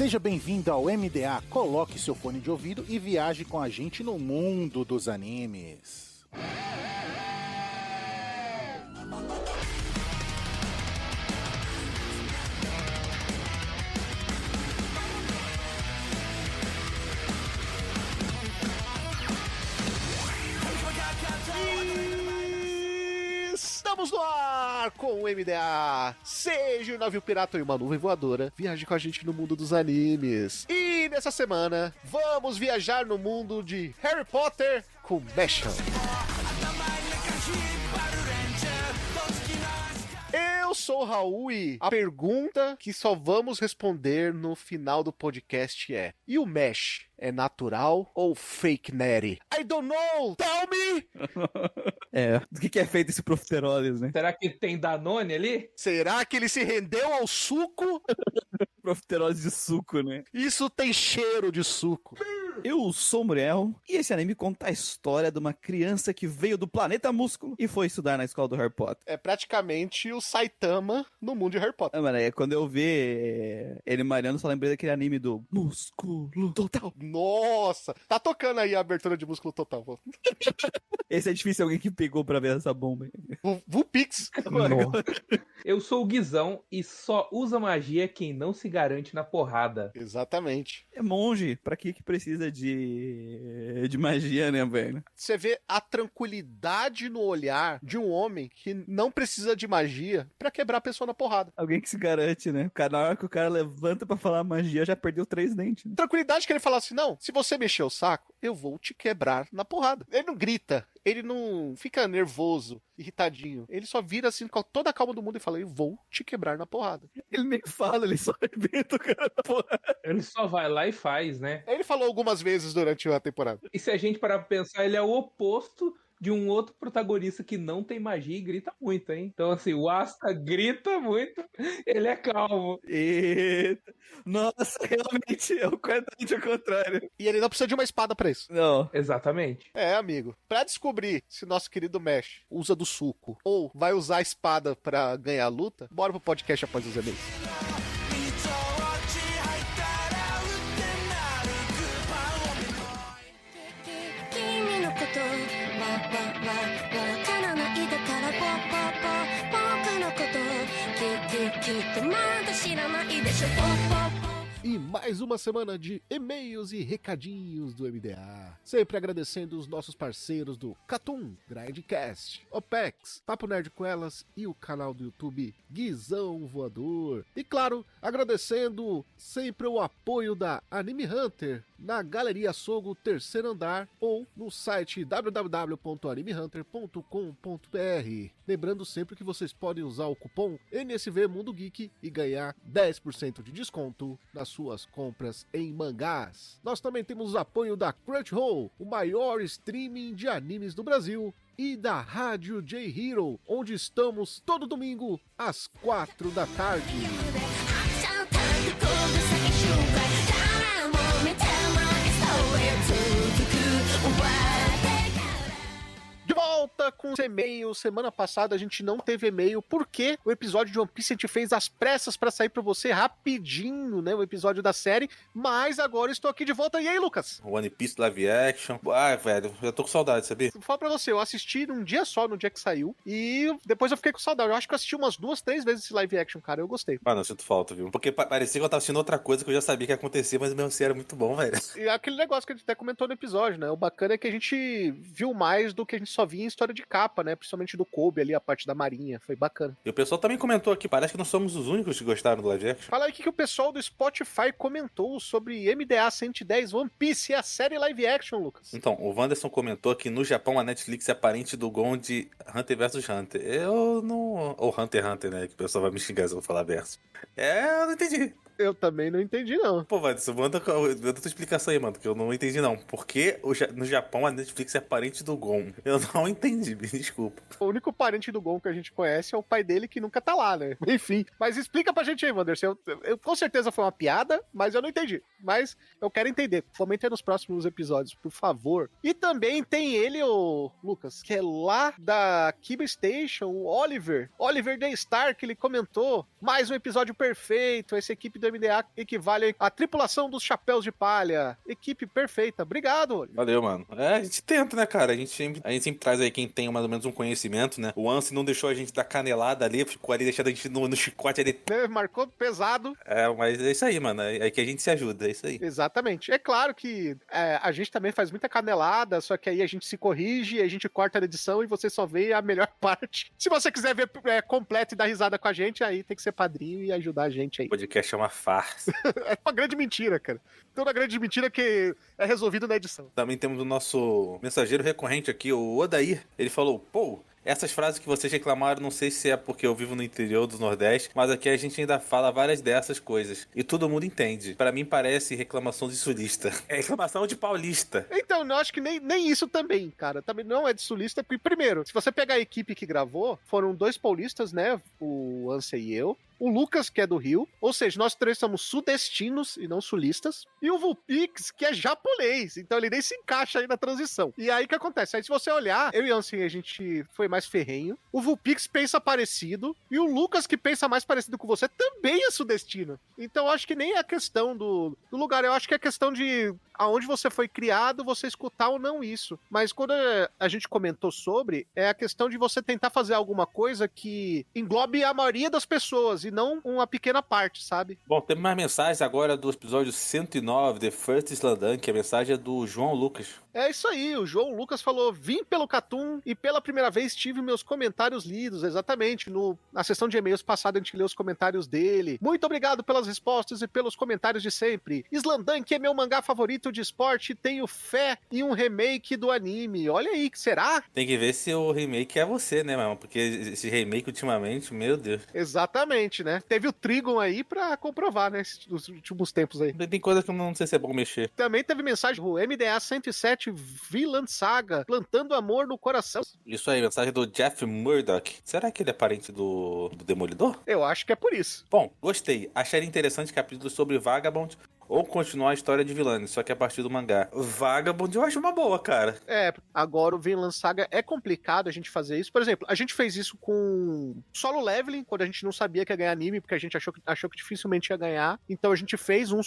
Seja bem-vindo ao MDA, coloque seu fone de ouvido e viaje com a gente no mundo dos animes. Estamos no ar com o MDA. Seja um navio pirata ou uma nuvem voadora, viaje com a gente no mundo dos animes. E nessa semana, vamos viajar no mundo de Harry Potter com Mesham. Eu sou o Raul e a pergunta que só vamos responder no final do podcast é: e o Mesh é natural ou fake Neri? I don't know! Tell me! Do que é feito esse profiteroles, né? Será que tem Danone ali? Será que ele se rendeu ao suco? Profiteroles de suco, né? Isso tem cheiro de suco. Eu sou o Muriel e esse anime conta a história de uma criança que veio do planeta Músculo e foi estudar na escola do Harry Potter. É praticamente o Saitama no mundo de Harry Potter. Mano, quando eu vi ele malhando, só lembrei daquele anime do Músculo Total. Nossa! Tá tocando aí a abertura de Músculo Total. Esse é difícil alguém que pegou pra ver essa bomba. Vulpix. Eu sou o Guizão e só usa magia quem não se garante na porrada. Exatamente. É monge, pra que precisa de magia, né, velho? Você vê a tranquilidade no olhar de um homem que não precisa de magia pra quebrar a pessoa na porrada. Alguém que se garante, né? Na hora que o cara levanta pra falar magia, já perdeu 3 dentes. Né? Tranquilidade que ele fala assim: não, se você mexer o saco, eu vou te quebrar na porrada. Ele não grita, ele não fica nervoso, irritadinho. Ele só vira assim com toda a calma do mundo e fala: eu vou te quebrar na porrada. Ele nem fala, ele só arrebenta o cara na porrada. Ele só vai lá e faz, né? Ele falou algumas vezes durante a temporada. E se a gente parar pra pensar, ele é o oposto de um outro protagonista que não tem magia e grita muito, hein? Então, assim, o Asta grita muito, ele é calmo. Eita. Nossa, realmente é o completamente ao contrário. E ele não precisa de uma espada pra isso. Não. Exatamente. É, amigo. Pra descobrir se nosso querido Mesh usa do suco ou vai usar a espada pra ganhar a luta, bora pro podcast após os e-mails. E mais uma semana de e-mails e recadinhos do MDA. Sempre agradecendo os nossos parceiros do Catum, Grindcast, OPEX, Papo Nerd com Elas e o canal do YouTube Guizão Voador. E claro, agradecendo sempre o apoio da Anime Hunter na Galeria Sogo, terceiro andar, ou no site www.animehunter.com.br. Lembrando sempre que vocês podem usar o cupom NSV Mundo Geek e ganhar 10% de desconto nas suas compras em mangás. Nós também temos o apoio da Crunchyroll, o maior streaming de animes do Brasil, e da Rádio J-Hero, onde estamos todo domingo às 4 da tarde. De volta com os e-mails. Semana passada a gente não teve e-mail porque o episódio de One Piece a gente fez às pressas pra sair pra você rapidinho, né? O episódio da série. Mas agora estou aqui de volta. E aí, Lucas? One Piece Live Action. Ah, velho, eu tô com saudade, sabia? Vou falar pra você, eu assisti num dia só, no dia que saiu. E depois eu fiquei com saudade. Eu acho que eu assisti umas 2, 3 vezes esse live action, cara. Eu gostei. Ah, não, sinto falta, viu? Porque parecia que eu tava assistindo outra coisa que eu já sabia que ia acontecer, mas mesmo assim era muito bom, velho. E aquele negócio que a gente até comentou no episódio, né? O bacana é que a gente viu mais do que a gente só via em história de capa, né? Principalmente do Kobe ali, a parte da marinha. Foi bacana. E o pessoal também comentou aqui, parece que nós somos os únicos que gostaram do live action. Fala aí o que o pessoal do Spotify comentou sobre MDA 110 One Piece e a série live action, Lucas. Então, o Wanderson comentou que no Japão a Netflix é parente do Gon de Hunter vs Hunter. Eu não... Ou Hunter x Hunter, né? Que o pessoal vai me xingar se eu falar verso. Eu não entendi. Eu também não entendi, não. Pô, Wanderson, manda tua explicação aí, mano, que eu não entendi, não. Por que no Japão a Netflix é parente do Gon? Eu não entendi, me desculpa. O único parente do Gon que a gente conhece é o pai dele, que nunca tá lá, né? Enfim. Mas explica pra gente aí, Wanderson. Eu com certeza foi uma piada, mas eu não entendi. Mas eu quero entender. Comenta aí nos próximos episódios, por favor. E também tem ele, o Lucas, que é lá da Kiba Station, o Oliver. Oliver Daystar, que ele comentou. Mais um episódio perfeito. Essa equipe do MDA equivalem à tripulação dos Chapéus de Palha. Equipe perfeita. Obrigado, Oli. Valeu, mano. A gente tenta, né, cara? A gente sempre traz aí quem tem mais ou menos um conhecimento, né? O Ansem não deixou a gente dar canelada ali, ficou ali deixando a gente no chicote ali. Marcou pesado. Mas é isso aí, mano. É que a gente se ajuda, é isso aí. Exatamente. É claro que a gente também faz muita canelada, só que aí a gente se corrige, a gente corta a edição e você só vê a melhor parte. Se você quiser ver completo e dar risada com a gente, aí tem que ser padrinho e ajudar a gente aí. O podcast é uma farsa. É uma grande mentira, cara. Toda grande mentira que é resolvido na edição. Também temos o nosso mensageiro recorrente aqui, o Odair. Ele falou, pô, essas frases que vocês reclamaram, não sei se é porque eu vivo no interior do Nordeste, mas aqui a gente ainda fala várias dessas coisas. E todo mundo entende. Pra mim parece reclamação de sulista. É reclamação de paulista. Então, eu acho que nem isso também, cara. Também não é de sulista, porque, primeiro, se você pegar a equipe que gravou, foram 2 paulistas, né? O Ansem e eu. O Lucas, que é do Rio, ou seja, nós 3 somos sudestinos e não sulistas, e o Vulpix, que é japonês, então ele nem se encaixa aí na transição. E aí o que acontece? Aí se você olhar, eu e Ansem, a gente foi mais ferrenho, o Vulpix pensa parecido, e o Lucas, que pensa mais parecido com você, também é sudestino. Então eu acho que nem é a questão do lugar, eu acho que é a questão de aonde você foi criado, você escutar ou não isso. Mas quando a gente comentou sobre, é a questão de você tentar fazer alguma coisa que englobe a maioria das pessoas e não uma pequena parte, sabe? Bom, temos mais mensagens agora do episódio 109, The First Slandunk, a mensagem é do João Lucas. É isso aí, o João Lucas falou, vim pelo Catum e pela primeira vez tive meus comentários lidos, exatamente, na sessão de e-mails passada a gente leu os comentários dele. Muito obrigado pelas respostas e pelos comentários de sempre. Slandunk é meu mangá favorito de esporte e tenho fé em um remake do anime. Olha aí, que será? Tem que ver se o remake é você, né, mano? Porque esse remake ultimamente, meu Deus. Exatamente, né? Teve o Trigon aí pra comprovar, né, nos últimos tempos aí. Tem coisa que eu não sei se é bom mexer. Também teve mensagem do MDA 107 Villain Saga, plantando amor no coração. Isso aí, mensagem do Jeff Murdoch. Será que ele é parente do Demolidor? Eu acho que é por isso. Bom, gostei. Achei interessante capítulos sobre Vagabond ou continuar a história de Vilani, só que a partir do mangá. Vagabond eu acho uma boa, cara. Agora o Vinland Saga é complicado a gente fazer isso. Por exemplo, a gente fez isso com Solo Leveling, quando a gente não sabia que ia ganhar anime, porque a gente achou que dificilmente ia ganhar. Então a gente fez um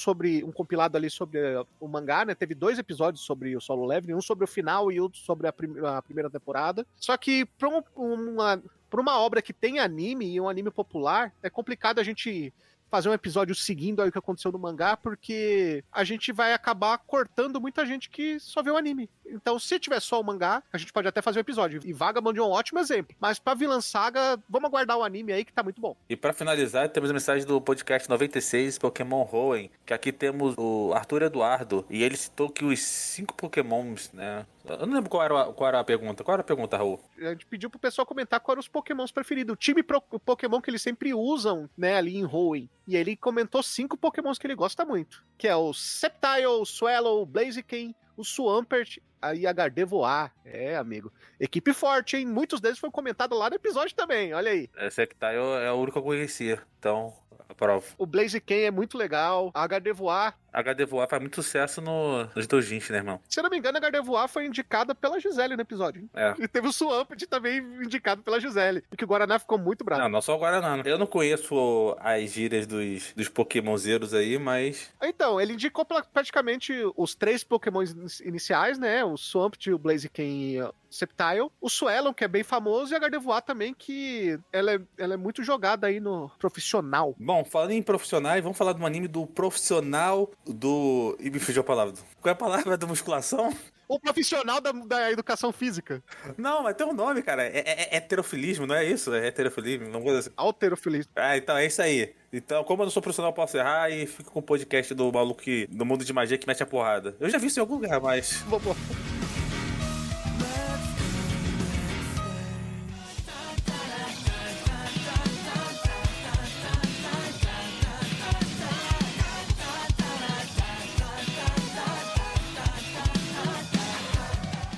compilado ali sobre o mangá, né? Teve 2 episódios sobre o Solo Leveling, um sobre o final e outro sobre a primeira temporada. Só que pra uma obra que tem anime e um anime popular, é complicado a gente fazer um episódio seguindo aí o que aconteceu no mangá, porque a gente vai acabar cortando muita gente que só vê o anime. Então, se tiver só o mangá, a gente pode até fazer um episódio. E Vagabond é um ótimo exemplo. Mas pra Vinland Saga, vamos aguardar o anime aí que tá muito bom. E pra finalizar, temos a mensagem do podcast 96, Pokémon Hoenn, que aqui temos o Arthur Eduardo, e ele citou que os 5 Pokémons, né? Eu não lembro qual era a pergunta. Qual era a pergunta, Raul? A gente pediu pro pessoal comentar qual eram os Pokémons preferidos. O time Pokémon que eles sempre usam, né, ali em Hoenn. E ele comentou 5 Pokémons que ele gosta muito. Que é o Sceptile, o Swallow, o Blaziken, o Swampert e a Gardevoir. É, amigo. Equipe forte, hein? Muitos deles foram comentados lá no episódio também, olha aí. Esse aqui tá, é o único que eu conhecia, então aprovo. O Blaziken é muito legal. A Gardevoir... A Gardevoir faz muito sucesso nos doujins, né, irmão? Se eu não me engano, a Gardevoir foi indicada pela Gisele no episódio. Hein? É. E teve o Swampert também indicado pela Gisele. E que o Guaraná ficou muito bravo. Não só o Guaraná. Eu não conheço as gírias dos Pokémonzeiros aí, mas... Então, ele indicou praticamente os 3 Pokémons iniciais, né? O Swampert, o Blaziken e o Sceptile. O Swellow, que é bem famoso, e a Gardevoir também, que ela é muito jogada aí no profissional. Bom, falando em profissionais, vamos falar de um anime do profissional do... Ih, me fugiu a palavra. Qual é a palavra da musculação? O profissional da educação física. Não, mas tem um nome, cara. É heterofilismo, não é isso? É heterofilismo, não vou dizer. Alterofilismo. Então é isso aí. Então, como eu não sou profissional, eu posso errar e fico com o podcast do maluco do mundo de magia que mete a porrada. Eu já vi isso em algum lugar, mas... Vamos.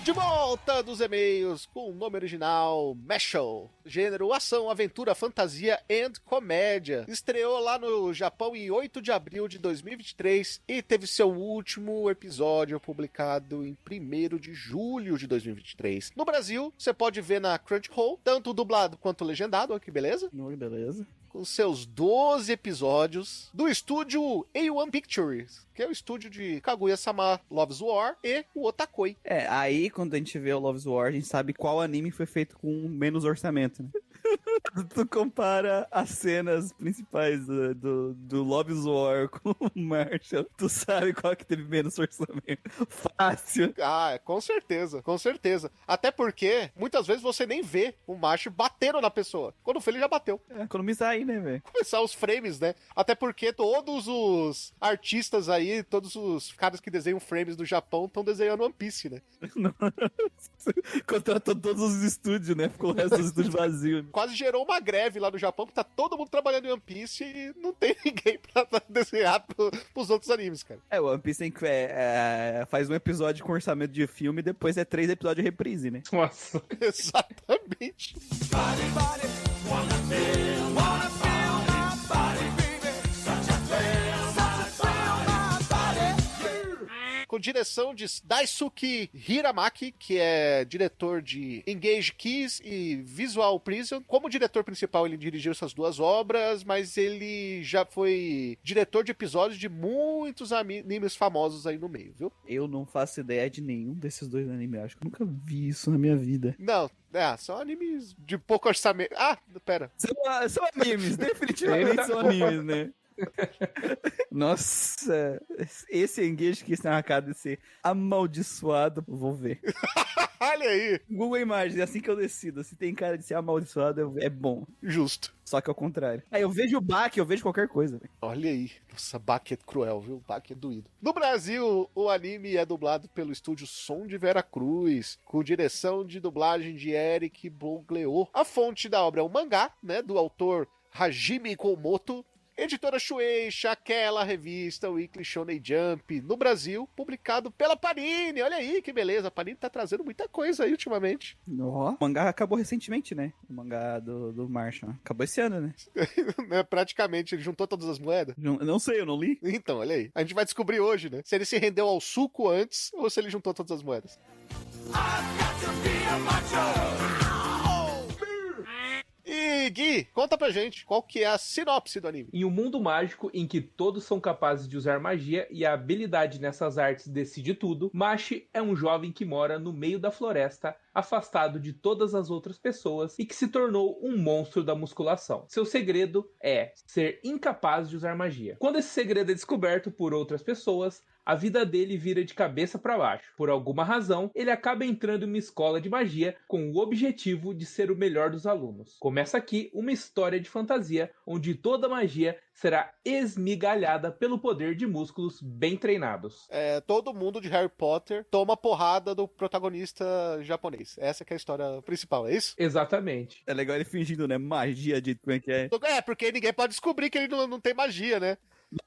De volta Leitura dos e-mails com o nome original Mashal. Gênero ação, aventura, fantasia e comédia. Estreou lá no Japão em 8 de abril de 2023 e teve seu último episódio publicado em 1º de julho de 2023. No Brasil, você pode ver na Crunchyroll, tanto dublado quanto legendado, olha que beleza. Oi, beleza. Com seus 12 episódios do estúdio A1 Pictures, que é o estúdio de Kaguya-sama Love's War e o Otakoi. Aí quando a gente vê o Love's War, a gente sabe qual anime foi feito com menos orçamento, né? Tu compara as cenas principais do Love's War com o Marshall, tu sabe qual que teve menos orçamento. Fácil. Ah, com certeza, com certeza. Até porque, muitas vezes você nem vê o macho batendo na pessoa. Quando foi, ele já bateu. Economizar aí, né, velho? Começar os frames, né? Até porque todos os artistas aí, todos os caras que desenham frames do Japão estão desenhando One Piece, né? Contratou todos os estúdios, né? Ficou o resto dos estúdios vazios. Né? Quase gerou uma greve lá no Japão, porque tá todo mundo trabalhando em One Piece e não tem ninguém pra desenhar pros outros animes, cara. O One Piece tem que faz um episódio com orçamento de filme e depois é 3 episódios de reprise, né? Nossa. Exatamente. Com direção de Daisuke Hiramaki, que é diretor de Engage Keys e Visual Prison. Como diretor principal, ele dirigiu essas duas obras, mas ele já foi diretor de episódios de muitos animes famosos aí no meio, viu? Eu não faço ideia de nenhum desses dois animes. Acho que eu nunca vi isso na minha vida. Não, são animes de pouco orçamento. Ah, pera. São animes, definitivamente são animes, né? Nossa, esse Engage que está na cara de ser amaldiçoado, vou ver. Olha aí. Google Imagens, é assim que eu decido. Se tem cara de ser amaldiçoado, é bom. Justo. Só que ao contrário. Eu vejo o Baki, eu vejo qualquer coisa. Véio. Olha aí. Nossa, Baki é cruel, viu? Baki é doído. No Brasil, o anime é dublado pelo estúdio Som de Veracruz, com direção de dublagem de Eric Bogleo. A fonte da obra é um mangá, né, do autor Hajime Komoto. Editora Shueisha, aquela revista Weekly Shonen Jump, no Brasil, publicado pela Panini. Olha aí, que beleza. A Panini tá trazendo muita coisa aí ultimamente. O mangá acabou recentemente, né? O mangá do Marshall. Acabou esse ano, né? Praticamente, ele juntou todas as moedas. Não sei, eu não li. Então, olha aí. A gente vai descobrir hoje, né? Se ele se rendeu ao suco antes ou se ele juntou todas as moedas. E Gui, conta pra gente qual que é a sinopse do anime. Em um mundo mágico em que todos são capazes de usar magia e a habilidade nessas artes decide tudo, Mashi é um jovem que mora no meio da floresta, afastado de todas as outras pessoas e que se tornou um monstro da musculação. Seu segredo é ser incapaz de usar magia. Quando esse segredo é descoberto por outras pessoas, a vida dele vira de cabeça para baixo. Por alguma razão, ele acaba entrando em uma escola de magia com o objetivo de ser o melhor dos alunos. Começa aqui uma história de fantasia onde toda magia será esmigalhada pelo poder de músculos bem treinados. Todo mundo de Harry Potter toma porrada do protagonista japonês. Essa que é a história principal, é isso? Exatamente. É legal ele fingindo, né? Magia de... Como é que é? Porque ninguém pode descobrir que ele não tem magia, né?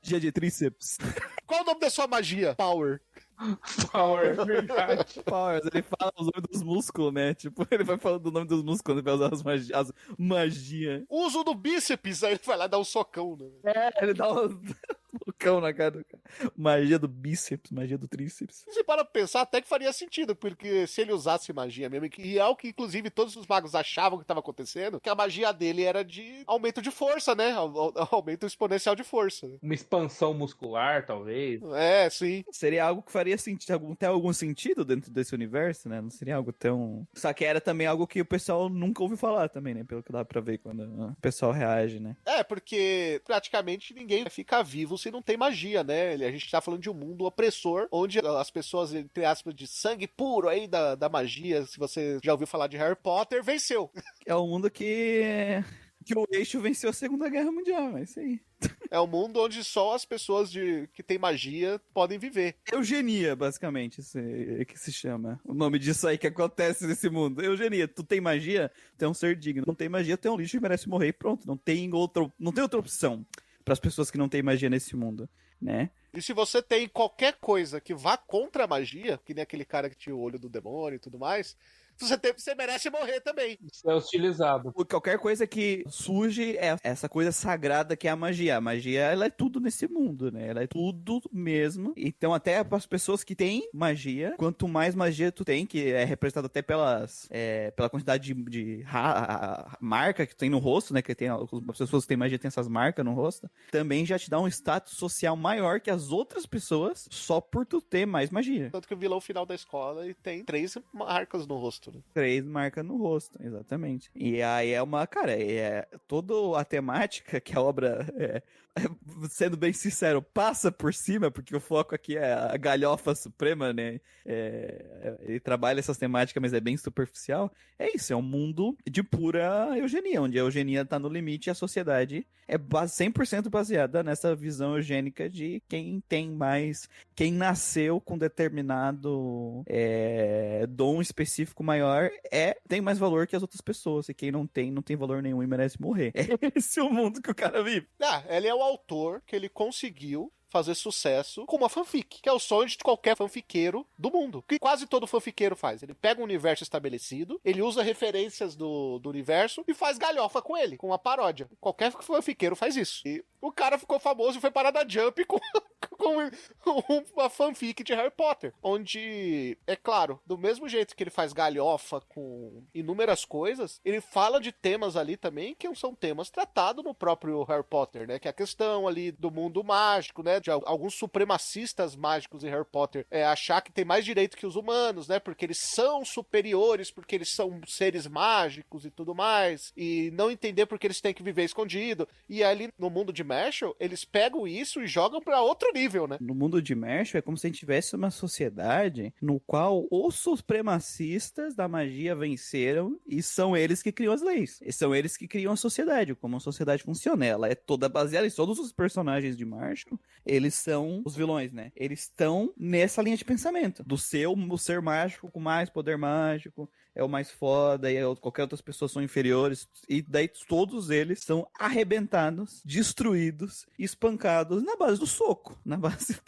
Magia de tríceps. Qual o nome da sua magia? Power. Power, verdade. Powers, ele fala os nomes dos músculos, né? Tipo, ele vai falando do nome dos músculos quando ele vai usar as magia. Uso do bíceps, aí ele vai lá dar um socão, né? Ele dá um socão na cara do cara. Magia do bíceps, magia do tríceps. Se para pensar, até que faria sentido, porque se ele usasse magia mesmo, e é o que inclusive todos os magos achavam que estava acontecendo, que a magia dele era de aumento de força, né? Aumento exponencial de força. Né? Uma expansão muscular, talvez. Sim. Seria algo que faria sentido, ter algum sentido dentro desse universo, né? Não seria algo tão... Só que era também algo que o pessoal nunca ouviu falar também, né? Pelo que dá pra ver quando o pessoal reage, né? Porque praticamente ninguém fica vivo se não tem magia, né? A gente tá falando de um mundo opressor, onde as pessoas, entre aspas, de sangue puro aí da magia, se você já ouviu falar de Harry Potter, venceu. É um mundo que o Eixo venceu a Segunda Guerra Mundial, é isso aí. É um mundo onde só as pessoas que têm magia podem viver. Eugenia, basicamente, que se chama. O nome disso aí que acontece nesse mundo. Eugenia, tu tem magia, tu é um ser digno. Não tem magia, tu é um lixo e merece morrer. Pronto, não tem outra opção para as pessoas que não têm magia nesse mundo. né? E se você tem qualquer coisa que vá contra a magia, que nem aquele cara que tinha o olho do demônio e tudo mais, você merece morrer também. Isso é hostilizado. Qualquer coisa que surge é essa coisa sagrada que é a magia. A magia, ela é tudo nesse mundo, né? Ela é tudo mesmo. Então, até para as pessoas que têm magia, quanto mais magia tu tem, que é representado até pela quantidade de marca que tu tem no rosto, né? Que tem as pessoas que têm magia têm essas marcas no rosto, também já te dá um status social maior que as outras pessoas só por tu ter mais magia. Tanto que o vilão final da escola ele tem 3 marcas no rosto. 3 marcas no rosto, exatamente. E aí cara, toda a temática que a obra, sendo bem sincero, passa por cima, porque o foco aqui é a galhofa suprema, né? Ele trabalha essas temáticas, mas é bem superficial. É isso, é um mundo de pura eugenia, onde a eugenia tá no limite e a sociedade é 100% baseada nessa visão eugênica de quem tem mais, quem nasceu com determinado dom específico maior tem mais valor que as outras pessoas, e quem não tem valor nenhum e merece morrer. Esse é o mundo que o cara vive. Ele é o autor que ele conseguiu fazer sucesso com uma fanfic, que é o sonho de qualquer fanfiqueiro do mundo, que quase todo fanfiqueiro faz. Ele pega um universo estabelecido, ele usa referências do universo e faz galhofa com ele, com uma paródia. Qualquer fanfiqueiro faz isso. E o cara ficou famoso e foi parar da Jump com uma fanfic de Harry Potter, onde, é claro, do mesmo jeito que ele faz galhofa com inúmeras coisas, ele fala de temas ali também que são temas tratados no próprio Harry Potter, né? Que é a questão ali do mundo mágico, né? De alguns supremacistas mágicos em Harry Potter achar que tem mais direito que os humanos, né? Porque eles são superiores, porque eles são seres mágicos e tudo mais, e não entender porque eles têm que viver escondido. E ali no mundo de Marshall, eles pegam isso e jogam pra outro nível, né? No mundo de Marshall é como se a gente tivesse uma sociedade no qual os supremacistas da magia venceram e são eles que criam as leis. E são eles que criam a sociedade, como a sociedade funciona. Ela é toda baseada em todos os personagens de Marshall, eles são os vilões, né? Eles estão nessa linha de pensamento do o ser mágico com mais poder mágico, é o mais foda, e qualquer outras pessoas são inferiores, e daí todos eles são arrebentados, destruídos, espancados na base do soco, na base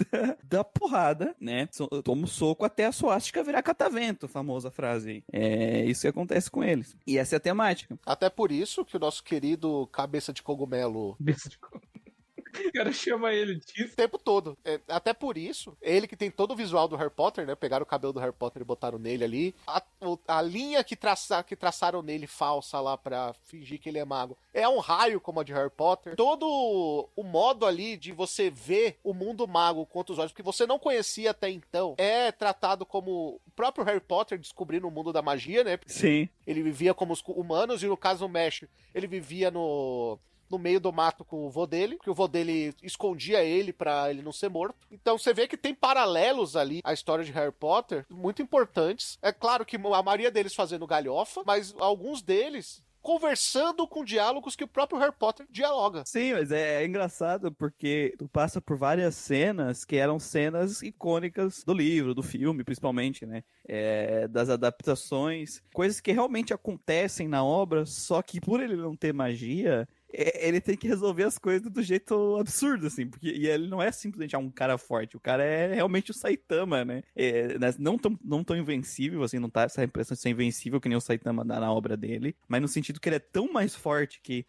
da porrada, né? Toma o soco até a suástica virar catavento, famosa frase. É isso que acontece com eles. E essa é a temática. Até por isso que o nosso querido cabeça de cogumelo O cara chama ele disso o tempo todo. Até por isso, ele que tem todo o visual do Harry Potter, né? Pegaram o cabelo do Harry Potter e botaram nele ali. A linha que traçaram nele falsa lá pra fingir que ele é mago é um raio como a de Harry Potter. Todo o modo ali de você ver o mundo mago com outros olhos, porque você não conhecia até então, é tratado como o próprio Harry Potter descobrindo o mundo da magia, né? Sim. Ele vivia como os humanos, e no caso do Mesh, ele vivia no meio do mato com o vô dele, que o vô dele escondia ele pra ele não ser morto. Então você vê que tem paralelos ali à história de Harry Potter, muito importantes. É claro que a maioria deles fazendo galhofa, mas alguns deles conversando com diálogos que o próprio Harry Potter dialoga. Sim, mas é engraçado porque tu passa por várias cenas que eram cenas icônicas do livro, do filme, principalmente, né? Das adaptações, coisas que realmente acontecem na obra, só que por ele não ter magia, ele tem que resolver as coisas do jeito absurdo, assim, porque ele não é simplesmente um cara forte, o cara é realmente o Saitama, né? Não tão invencível, assim, não tá essa impressão de ser invencível que nem o Saitama dá na obra dele, mas no sentido que ele é tão mais forte que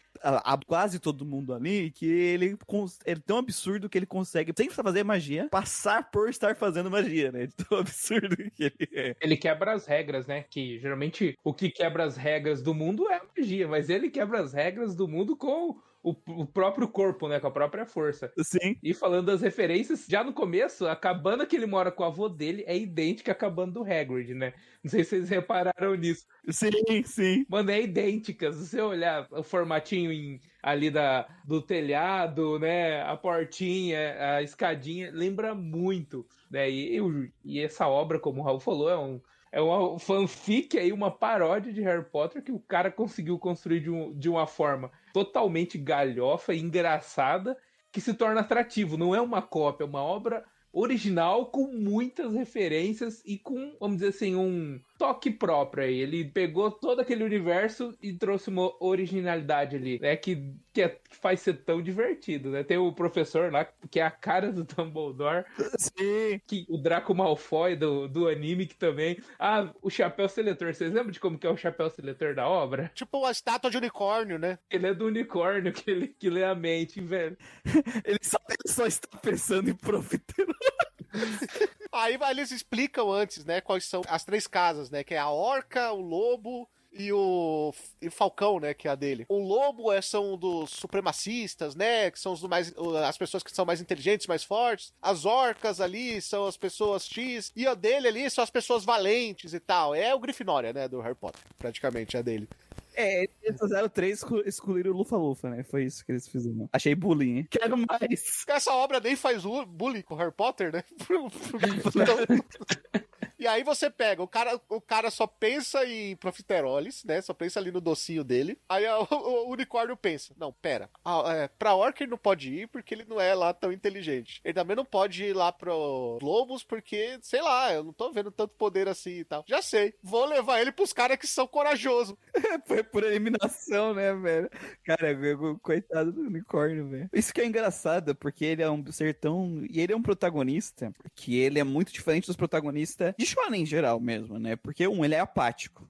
quase todo mundo ali, que ele é tão absurdo que ele consegue, sem fazer magia, passar por estar fazendo magia, né? De tão absurdo que ele é. Ele quebra as regras, né? Que geralmente o que quebra as regras do mundo é a magia, mas ele quebra as regras do mundo com o próprio corpo, né? Com a própria força. Sim. E falando das referências, já no começo, a cabana que ele mora com o avô dele é idêntica à cabana do Hagrid, né? Não sei se vocês repararam nisso. Sim, sim. Mano, é idêntica. Se você olhar o formatinho ali do telhado, né? A portinha, a escadinha, lembra muito, né? E essa obra, como o Raul falou, é uma fanfic aí, uma paródia de Harry Potter que o cara conseguiu construir de uma forma totalmente galhofa e engraçada, que se torna atrativo. Não é uma cópia, é uma obra original com muitas referências e com, vamos dizer assim, um toque próprio aí. Ele pegou todo aquele universo e trouxe uma originalidade ali, né? Que faz ser tão divertido, né? Tem o professor lá, que é a cara do Dumbledore. Sim. Que o Draco Malfoy do anime, que também... Ah, o Chapéu Seletor. Vocês lembram de como que é o Chapéu Seletor da obra? Tipo a estátua de unicórnio, né? Ele é do unicórnio que lê a mente, velho. Ele só está pensando em profiterol. Aí eles explicam antes, né, quais são as 3 casas, né, que é a orca, o lobo e o falcão, né, que é a dele. O lobo são dos supremacistas, né, que são as pessoas que são mais inteligentes, mais fortes. As orcas ali são as pessoas X, e a dele ali são as pessoas valentes e tal. É o Grifinória, né, do Harry Potter, praticamente, é a dele. Eles fizeram 3 excluíram o Lufa-Lufa, né? Foi isso que eles fizeram. Achei bullying, hein? Quero mais. Essa obra nem faz bullying com o Harry Potter, né? Então... E aí você pega, o cara só pensa em profiteroles, né? Só pensa ali no docinho dele. Aí o unicórnio pensa, não, pera, pra orca ele não pode ir porque ele não é lá tão inteligente. Ele também não pode ir lá pro lobos porque, sei lá, eu não tô vendo tanto poder assim e tal. Já sei, vou levar ele pros caras que são corajosos. Foi por eliminação, né, velho? Cara, coitado do unicórnio, velho. Isso que é engraçado, porque ele é um ser tão... E ele é um protagonista que ele é muito diferente dos protagonistas de shonen em geral mesmo, né? Porque ele é apático.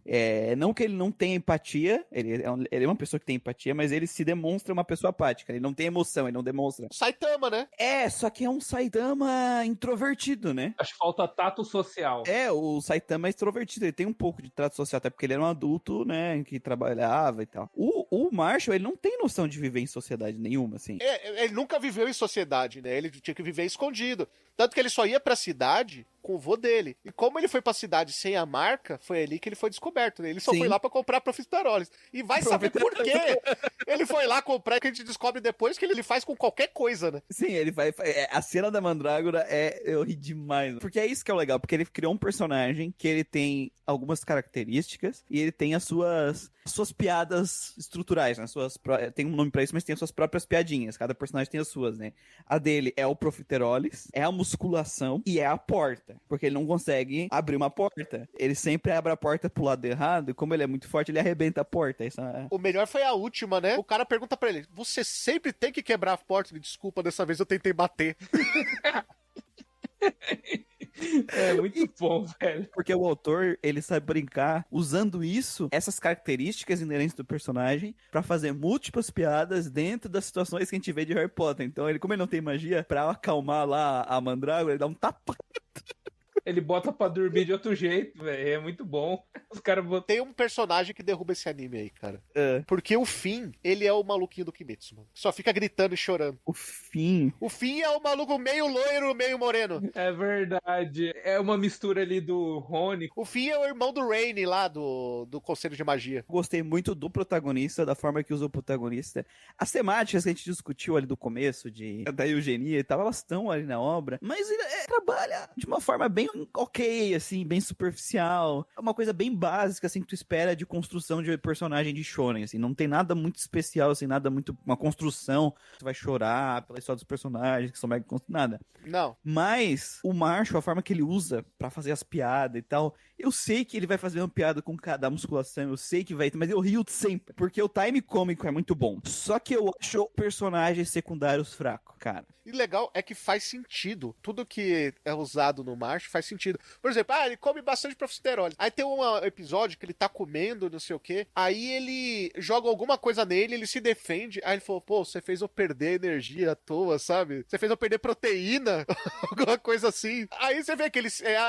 Não que ele não tenha empatia, ele é uma pessoa que tem empatia, mas ele se demonstra uma pessoa apática. Ele não tem emoção, ele não demonstra. Saitama, né? Só que é um Saitama introvertido, né? Acho que falta tato social. O Saitama é extrovertido, ele tem um pouco de trato social, até porque ele era um adulto, né, que trabalhava e tal. O Marshall, ele não tem noção de viver em sociedade nenhuma, assim. Ele nunca viveu em sociedade, né? Ele tinha que viver escondido. Tanto que ele só ia pra cidade com o vô dele. E como ele foi pra cidade sem a marca, foi ali que ele foi descoberto, né? Ele só foi lá pra comprar profiteroles. E vai saber por quê ele foi lá comprar, que a gente descobre depois que ele faz com qualquer coisa, né? Sim, ele vai... A cena da Mandrágora eu ri demais. Porque é isso que é o legal, porque ele criou um personagem que ele tem algumas características e ele tem as suas piadas estruturais, né? Tem um nome pra isso, mas tem as suas próprias piadinhas. Cada personagem tem as suas, né? A dele é o profiteroles, é a musculação e é a porta. Porque ele não consegue abrir uma porta. Ele sempre abre a porta pro lado errado e como ele é muito forte, ele arrebenta a porta. O melhor foi a última, né? O cara pergunta pra ele, você sempre tem que quebrar a porta? Ele, desculpa, dessa vez eu tentei bater. É muito bom, velho. Porque o autor, ele sabe brincar usando essas características inerentes do personagem, pra fazer múltiplas piadas dentro das situações que a gente vê de Harry Potter. Então, como ele não tem magia, pra acalmar lá a Mandrágora, ele dá um tapa. Ele bota pra dormir de outro jeito, velho. É muito bom. Os caras botam... Tem um personagem que derruba esse anime aí, cara. Porque o Finn, ele é o maluquinho do Kimetsu, mano. Só fica gritando e chorando. O Finn é o maluco meio loiro, meio moreno. É verdade. É uma mistura ali do Rony. O Finn é o irmão do Rainy lá, do Conselho de Magia. Gostei muito do protagonista, da forma que usa o protagonista. As temáticas que a gente discutiu ali do começo, da eugenia e tal, elas estão ali na obra, mas ele trabalha de uma forma bem ok, assim, bem superficial. É uma coisa bem básica, assim, que tu espera de construção de personagem de shonen, assim. Não tem nada muito especial, assim, nada muito... Uma construção, tu vai chorar pela história dos personagens, que são mega nada. Não. Mas o Marshall, a forma que ele usa pra fazer as piadas e tal, eu sei que ele vai fazer uma piada com cada musculação, eu sei que vai, mas eu rio sempre, porque o time cômico é muito bom. Só que eu acho personagens secundários fracos, cara. E legal é que faz sentido. Tudo que é usado no Marshall faz sentido. Por exemplo, ele come bastante profiterole. Aí tem um episódio que ele tá comendo, não sei o quê. Aí ele joga alguma coisa nele, ele se defende. Aí ele falou, pô, você fez eu perder energia à toa, sabe? Você fez eu perder proteína, alguma coisa assim. Aí você vê que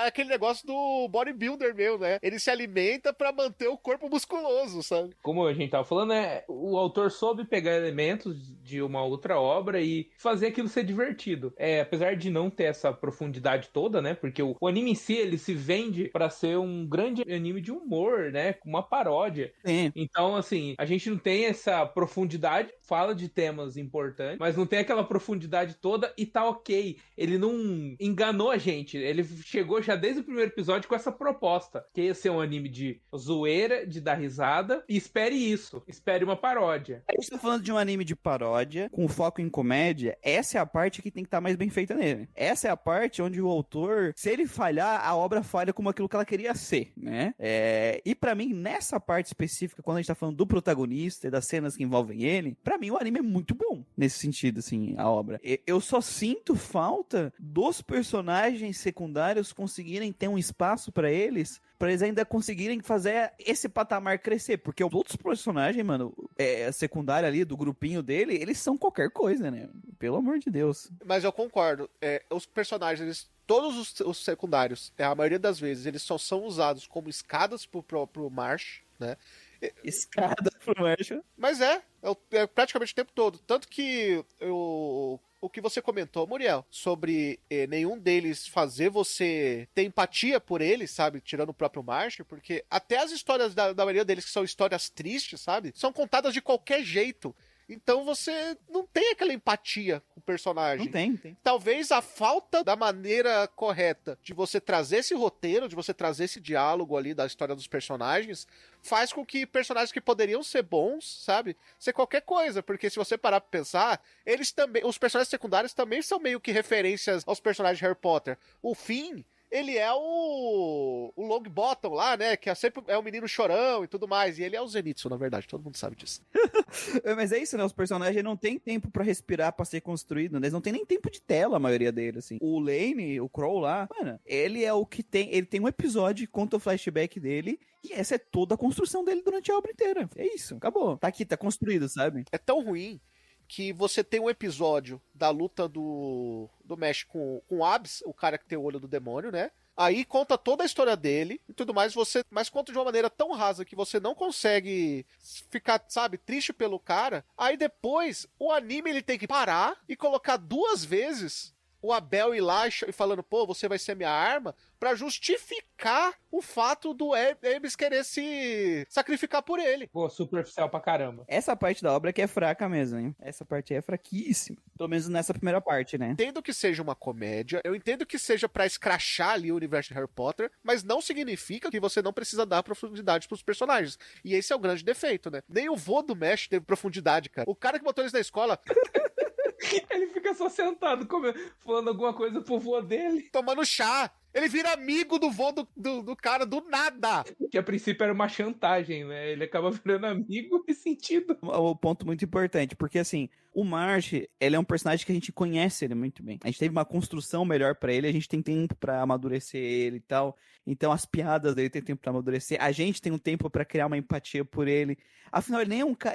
aquele negócio do bodybuilder meu, né? Ele se alimenta pra manter o corpo musculoso, sabe? Como a gente tava falando, o autor soube pegar elementos de uma outra obra e fazer aquilo ser divertido. Apesar de não ter essa profundidade toda, né? Porque o O anime em si, ele se vende pra ser um grande anime de humor, né? Uma paródia. Sim. Então, assim, a gente não tem essa profundidade, fala de temas importantes, mas não tem aquela profundidade toda e tá ok. Ele não enganou a gente. Ele chegou já desde o primeiro episódio com essa proposta, que ia ser um anime de zoeira, de dar risada, e espere isso. Espere uma paródia. A gente tá falando de um anime de paródia, com foco em comédia. Essa é a parte que tem que estar mais bem feita nele. Essa é a parte onde o autor, se ele falhar, a obra falha como aquilo que ela queria ser, né? E pra mim, nessa parte específica, quando a gente tá falando do protagonista e das cenas que envolvem ele, pra mim o anime é muito bom nesse sentido, assim, a obra. Eu só sinto falta dos personagens secundários conseguirem ter um espaço pra eles ainda conseguirem fazer esse patamar crescer, porque os outros personagens, mano, secundário ali, do grupinho dele, eles são qualquer coisa, né? Pelo amor de Deus. Mas eu concordo. Os personagens, todos os secundários, a maioria das vezes, eles só são usados como escadas pro próprio Marsh, né? Escada pro Marshall. Mas é praticamente o tempo todo. Tanto que o que você comentou, Muriel, sobre nenhum deles fazer você ter empatia por eles, sabe? Tirando o próprio Marshall, porque até as histórias da maioria deles, que são histórias tristes, sabe? São contadas de qualquer jeito. Então você não tem aquela empatia com o personagem. Não tem. Talvez a falta da maneira correta de você trazer esse roteiro, de você trazer esse diálogo ali da história dos personagens, faz com que personagens que poderiam ser bons, sabe? Ser qualquer coisa. Porque se você parar pra pensar, eles também. Os personagens secundários também são meio que referências aos personagens de Harry Potter. O Finn, ele é o Longbottom lá, né? Que sempre é o menino chorão e tudo mais. E ele é o Zenitsu, na verdade. Todo mundo sabe disso. Mas é isso, né? Os personagens não têm tempo pra respirar, pra ser construído. Né? Eles não tem nem tempo de tela, a maioria deles, assim. O Lane, o Crow lá, mano, ele é o que tem... Ele tem um episódio que conta o flashback dele e essa é toda a construção dele durante a obra inteira. É isso, acabou. Tá aqui, tá construído, sabe? É tão ruim que você tem um episódio da luta do Mesh com o Abs, o cara que tem o olho do demônio, né? Aí conta toda a história dele e tudo mais, mas conta de uma maneira tão rasa que você não consegue ficar, sabe, triste pelo cara. Aí depois, o anime ele tem que parar e colocar 2 vezes o Abel ir lá e falando, pô, você vai ser minha arma, pra justificar o fato do Ames querer se sacrificar por ele. Pô, superficial pra caramba. Essa parte da obra que é fraca mesmo, hein? Essa parte aí é fraquíssima. Pelo menos nessa primeira parte, né? Entendo que seja uma comédia, eu entendo que seja pra escrachar ali o universo de Harry Potter, mas não significa que você não precisa dar profundidade pros personagens. E esse é o grande defeito, né? Nem o vô do Mesh teve profundidade, cara. O cara que botou eles na escola... Ele fica só sentado, falando alguma coisa pro vô dele. Tomando chá. Ele vira amigo do vô do cara do nada. Que a princípio era uma chantagem, né? Ele acaba virando amigo nesse sentido. Um ponto muito importante, porque assim, o Marsh, ele é um personagem que a gente conhece ele muito bem. A gente teve uma construção melhor pra ele, a gente tem tempo pra amadurecer ele e tal. Então as piadas dele tem tempo pra amadurecer. A gente tem um tempo pra criar uma empatia por ele. Afinal, ele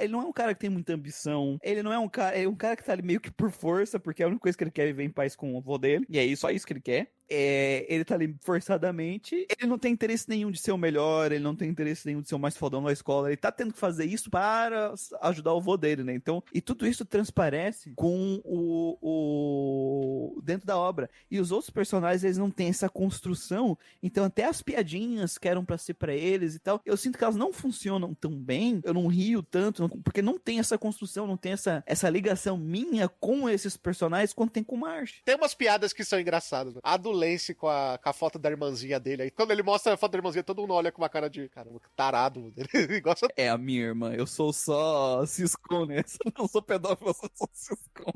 não é um cara que tem muita ambição. Ele não é um cara, ele é um cara que tá ali meio que por força, porque a única coisa que ele quer é viver em paz com o vô dele. E é só isso que ele quer. Ele tá ali forçadamente. Ele não tem interesse nenhum de ser o melhor, ele não tem interesse nenhum de ser o mais fodão da escola. Ele tá tendo que fazer isso para ajudar o vô dele, né? Então, e tudo isso transparece com o dentro da obra. E os outros personagens, eles não têm essa construção. Então, até as piadinhas que eram pra ser pra eles e tal, eu sinto que elas não funcionam tão bem. Eu não rio tanto, porque não tem essa construção, não tem essa ligação minha com esses personagens quanto tem com o Marsh. Tem umas piadas que são engraçadas. A do Lance com a foto da irmãzinha dele. Aí quando ele mostra a foto da irmãzinha, todo mundo olha com uma cara de, caramba, que tarado. Ele gosta... É a minha irmã, eu sou só ciscão, né? Eu não sou pedófilo, eu sou só ciscão.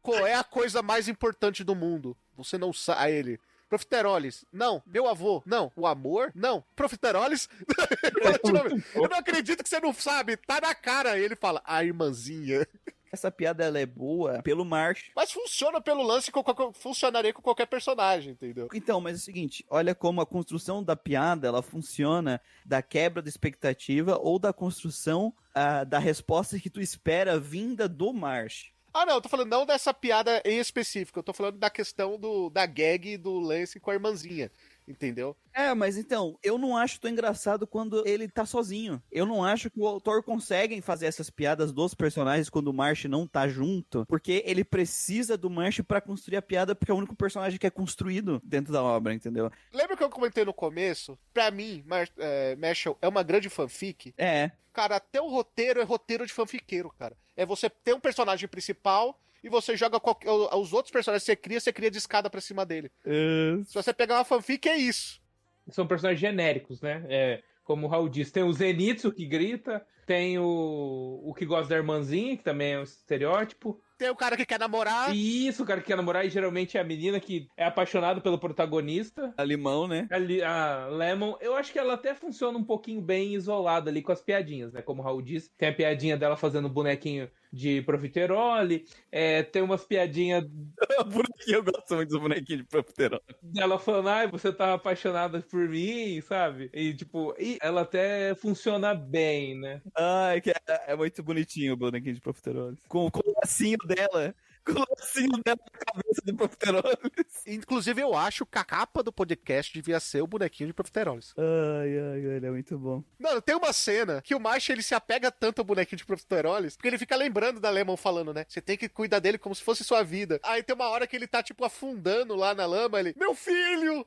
Qual é a coisa mais importante do mundo? Você não sabe. A ele... Profiteroles, não. Meu avô, não. O amor, não. Profiteroles, eu não acredito que você não sabe. Tá na cara. E ele fala, a irmãzinha. Essa piada, ela é boa pelo Marsh. Mas funciona pelo lance, funcionaria com qualquer personagem, entendeu? Então, mas é o seguinte, olha como a construção da piada, ela funciona da quebra da expectativa ou da construção da resposta que tu espera vinda do Marsh. Ah, não, eu tô falando não dessa piada em específico, eu tô falando da questão da gag do Lance com a irmãzinha. entendeu? Mas então, eu não acho tão engraçado quando ele tá sozinho. Eu não acho que o autor consegue fazer essas piadas dos personagens quando o Marsh não tá junto, porque ele precisa do Marsh pra construir a piada, porque é o único personagem que é construído dentro da obra, entendeu? Lembra que eu comentei no começo? Pra mim, Marshall é uma grande fanfic. Cara, até o roteiro é roteiro de fanfiqueiro, cara. É você ter um personagem principal e você joga os outros personagens que você cria de escada pra cima dele. Se você pegar uma fanfic, é isso. São personagens genéricos, né? Como o Raul disse, tem o Zenitsu que grita, tem o que gosta da irmãzinha, que também é um estereótipo. Tem o cara que quer namorar. Isso, o cara que quer namorar, e geralmente é a menina que é apaixonada pelo protagonista. A Limão, né? A Lemon, eu acho que ela até funciona um pouquinho bem isolada ali com as piadinhas, né? Como o Raul disse, tem a piadinha dela fazendo bonequinho de profiterole, tem umas piadinhas... Eu gosto muito do bonequinho de profiterole. Dela falando, você tá apaixonada por mim, sabe? E tipo, ela até funciona bem, né? É muito bonitinho o bonequinho de profiterole. Com o lacinho dela. Com o lacinho dela na cabeça do profiteroles. Inclusive, eu acho que a capa do podcast devia ser o bonequinho de profiteroles. Ele é muito bom. Mano, tem uma cena que o Marsh, ele se apega tanto ao bonequinho de profiteroles, porque ele fica lembrando da Lemon falando, né? Você tem que cuidar dele como se fosse sua vida. Aí tem uma hora que ele tá, tipo, afundando lá na lama, ele... Meu filho!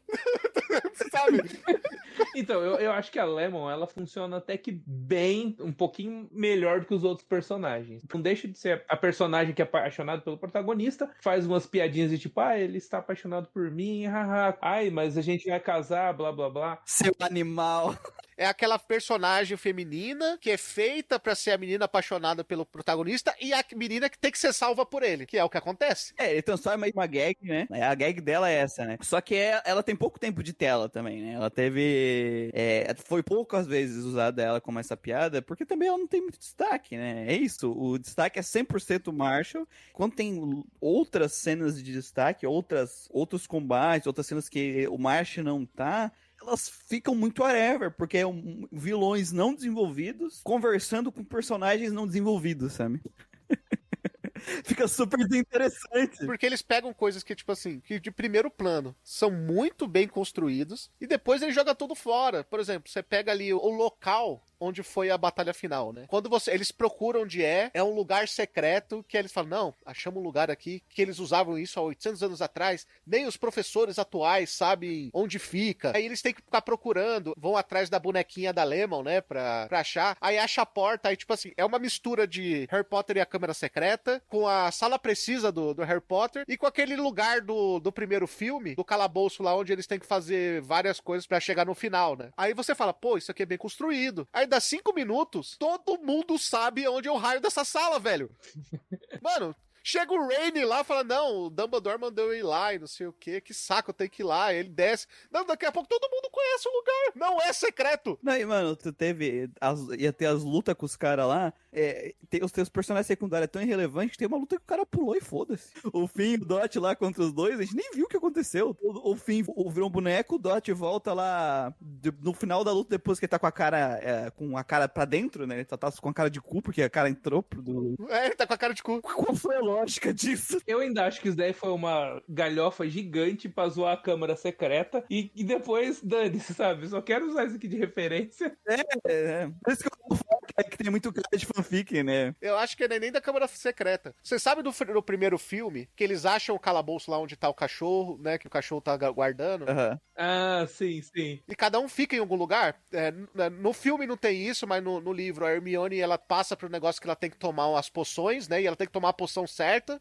Sabe? Então, eu acho que a Lemon, ela funciona até que bem, um pouquinho melhor do que os outros personagens. Não deixa de ser a personagem que é apaixonada pelo protagonista, faz umas piadinhas de tipo, ele está apaixonado por mim, haha. Ai, mas a gente vai casar, blá, blá, blá. Seu animal. É aquela personagem feminina que é feita pra ser a menina apaixonada pelo protagonista e a menina que tem que ser salva por ele, que é o que acontece. Ele transforma em uma gag, né? A gag dela é essa, né? Só que ela tem pouco tempo de tela também, né? Ela teve... foi poucas vezes usada ela como essa piada, porque também ela não tem muito destaque, né? É isso, o destaque é 100% Marshall. Quando tem outras cenas de destaque, outros combates, outras cenas que o Marshall não tá... elas ficam muito whatever, porque é vilões não desenvolvidos conversando com personagens não desenvolvidos, sabe? Fica super desinteressante. Porque eles pegam coisas que, tipo assim, que de primeiro plano são muito bem construídos e depois ele joga tudo fora. Por exemplo, você pega ali o local onde foi a batalha final, né? Quando eles procuram onde é um lugar secreto que eles falam, não, achamos um lugar aqui que eles usavam isso há 800 anos atrás, nem os professores atuais sabem onde fica. Aí eles têm que ficar procurando, vão atrás da bonequinha da Lemon, né, pra achar. Aí acha a porta, aí tipo assim, é uma mistura de Harry Potter e a Câmara Secreta, com a sala precisa do Harry Potter e com aquele lugar do primeiro filme, do calabouço lá onde eles têm que fazer várias coisas pra chegar no final, né? Aí você fala, pô, isso aqui é bem construído. Aí dá 5 minutos, todo mundo sabe onde é o raio dessa sala, velho. Mano, chega o Rainy lá e fala, não, o Dumbledore mandou eu ir lá e não sei o que saco, eu tenho que ir lá. Ele desce. Não, daqui a pouco todo mundo conhece o lugar. Não é secreto. Não, e, mano, ia ter as lutas com os caras lá, os teus personagens secundários tão irrelevantes que tem uma luta que o cara pulou e foda-se. O Finn e o Dot lá contra os dois, a gente nem viu o que aconteceu. O Finn virou um boneco, o Dot volta lá no final da luta, depois que ele tá com a cara pra dentro, né? Ele tá com a cara de cu, porque a cara entrou ele tá com a cara de cu. Qual foi a lógica disso? Eu ainda acho que isso daí foi uma galhofa gigante pra zoar a Câmara Secreta e depois dane-se, sabe? Só quero usar isso aqui de referência. Por isso que eu falo que tem muito cara de fanfic, né? Eu acho que não é nem da Câmara Secreta. Você sabe do primeiro filme, que eles acham o calabouço lá onde tá o cachorro, né? Que o cachorro tá guardando. Uhum. Ah, sim, sim. E cada um fica em algum lugar. No filme não tem isso, mas no livro a Hermione, ela passa pro negócio que ela tem que tomar as poções, né? E ela tem que tomar a poção certa.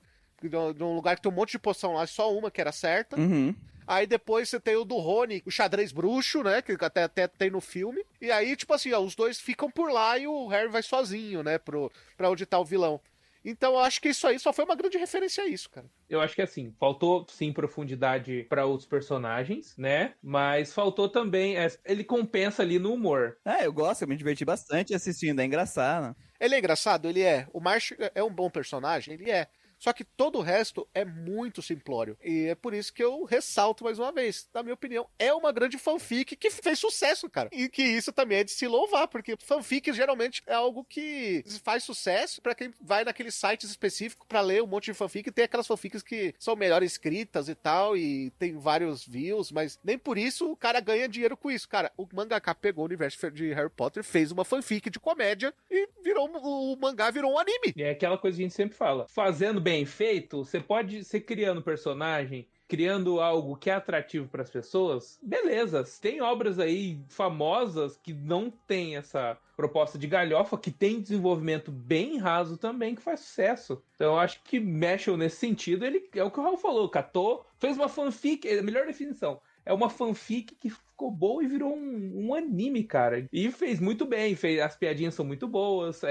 Num lugar que tem um monte de poção lá, só uma que era certa. Uhum. Aí depois você tem o do Rony, o xadrez bruxo, né? Que até tem no filme. E aí, tipo assim, os dois ficam por lá e o Harry vai sozinho, né? Pra onde tá o vilão. Então eu acho que isso aí só foi uma grande referência a isso, cara. Eu acho que assim, faltou sim profundidade pra outros personagens, né? Mas faltou também, ele compensa ali no humor. Eu gosto, eu me diverti bastante assistindo, é engraçado. Ele é engraçado, ele é. O Marsh é um bom personagem, ele é. Só que todo o resto é muito simplório. E é por isso que eu ressalto mais uma vez. Na minha opinião, é uma grande fanfic que fez sucesso, cara. E que isso também é de se louvar, porque fanfic geralmente é algo que faz sucesso pra quem vai naqueles sites específicos pra ler um monte de fanfic. Tem aquelas fanfics que são melhor escritas e tal, e tem vários views, mas nem por isso o cara ganha dinheiro com isso. Cara, o mangaka pegou o universo de Harry Potter, fez uma fanfic de comédia e o mangá virou um anime. E é aquela coisa que a gente sempre fala. Fazendo bem feito, você pode ser criando personagem, criando algo que é atrativo para as pessoas, beleza. Tem obras aí famosas que não tem essa proposta de galhofa, que tem desenvolvimento bem raso também, que faz sucesso. Então eu acho que Mashal nesse sentido, ele é o que o Raul falou, catou, fez uma fanfic, é a melhor definição. É uma fanfic que ficou boa e virou um anime, cara. E fez muito bem, as piadinhas são muito boas,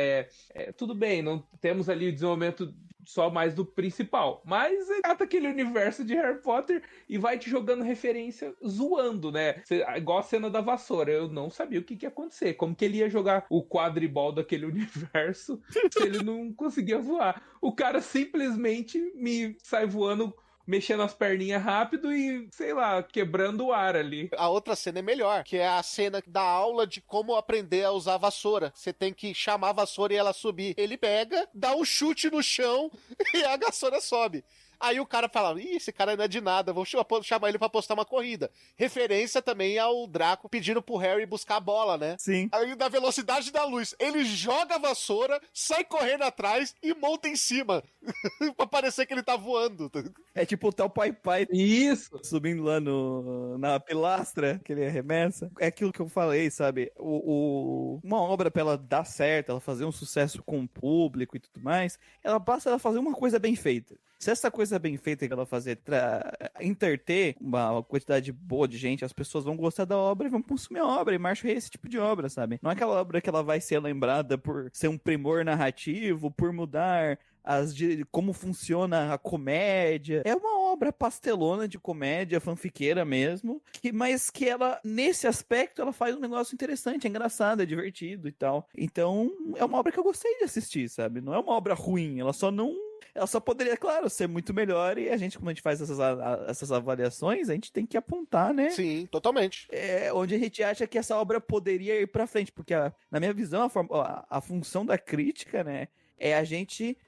tudo bem, não temos ali o desenvolvimento só mais do principal, mas cata aquele universo de Harry Potter e vai te jogando referência zoando, né? Igual a cena da vassoura, eu não sabia o que ia acontecer, como que ele ia jogar o quadribol daquele universo se ele não conseguia voar. O cara simplesmente me sai voando, mexendo as perninhas rápido e, sei lá, quebrando o ar ali. A outra cena é melhor, que é a cena da aula de como aprender a usar a vassoura. Você tem que chamar a vassoura e ela subir. Ele pega, dá um chute no chão e a vassoura sobe. Aí o cara fala, esse cara não é de nada, vou chamar ele pra postar uma corrida. Referência também ao Draco pedindo pro Harry buscar a bola, né? Sim. Aí na velocidade da luz, ele joga a vassoura, sai correndo atrás e monta em cima. Pra parecer que ele tá voando. É tipo o tal pai Isso! subindo lá na pilastra que ele arremessa. É aquilo que eu falei, sabe? Uma obra pra ela dar certo, ela fazer um sucesso com o público e tudo mais, ela basta ela fazer uma coisa bem feita. Se essa coisa bem feita que ela fazer interter uma quantidade boa de gente, as pessoas vão gostar da obra e vão consumir a obra. E Marshall é esse tipo de obra, sabe? Não é aquela obra que ela vai ser lembrada por ser um primor narrativo, por mudar como funciona a comédia. É uma obra pastelona de comédia, fanfiqueira mesmo, mas que ela, nesse aspecto, ela faz um negócio interessante, é engraçado, é divertido e tal. Então, é uma obra que eu gostei de assistir, sabe? Não é uma obra ruim, ela só poderia, claro, ser muito melhor, e a gente, como a gente faz essas avaliações, a gente tem que apontar, né? Sim, totalmente. Onde a gente acha que essa obra poderia ir pra frente, porque, na minha visão, a função da crítica, né,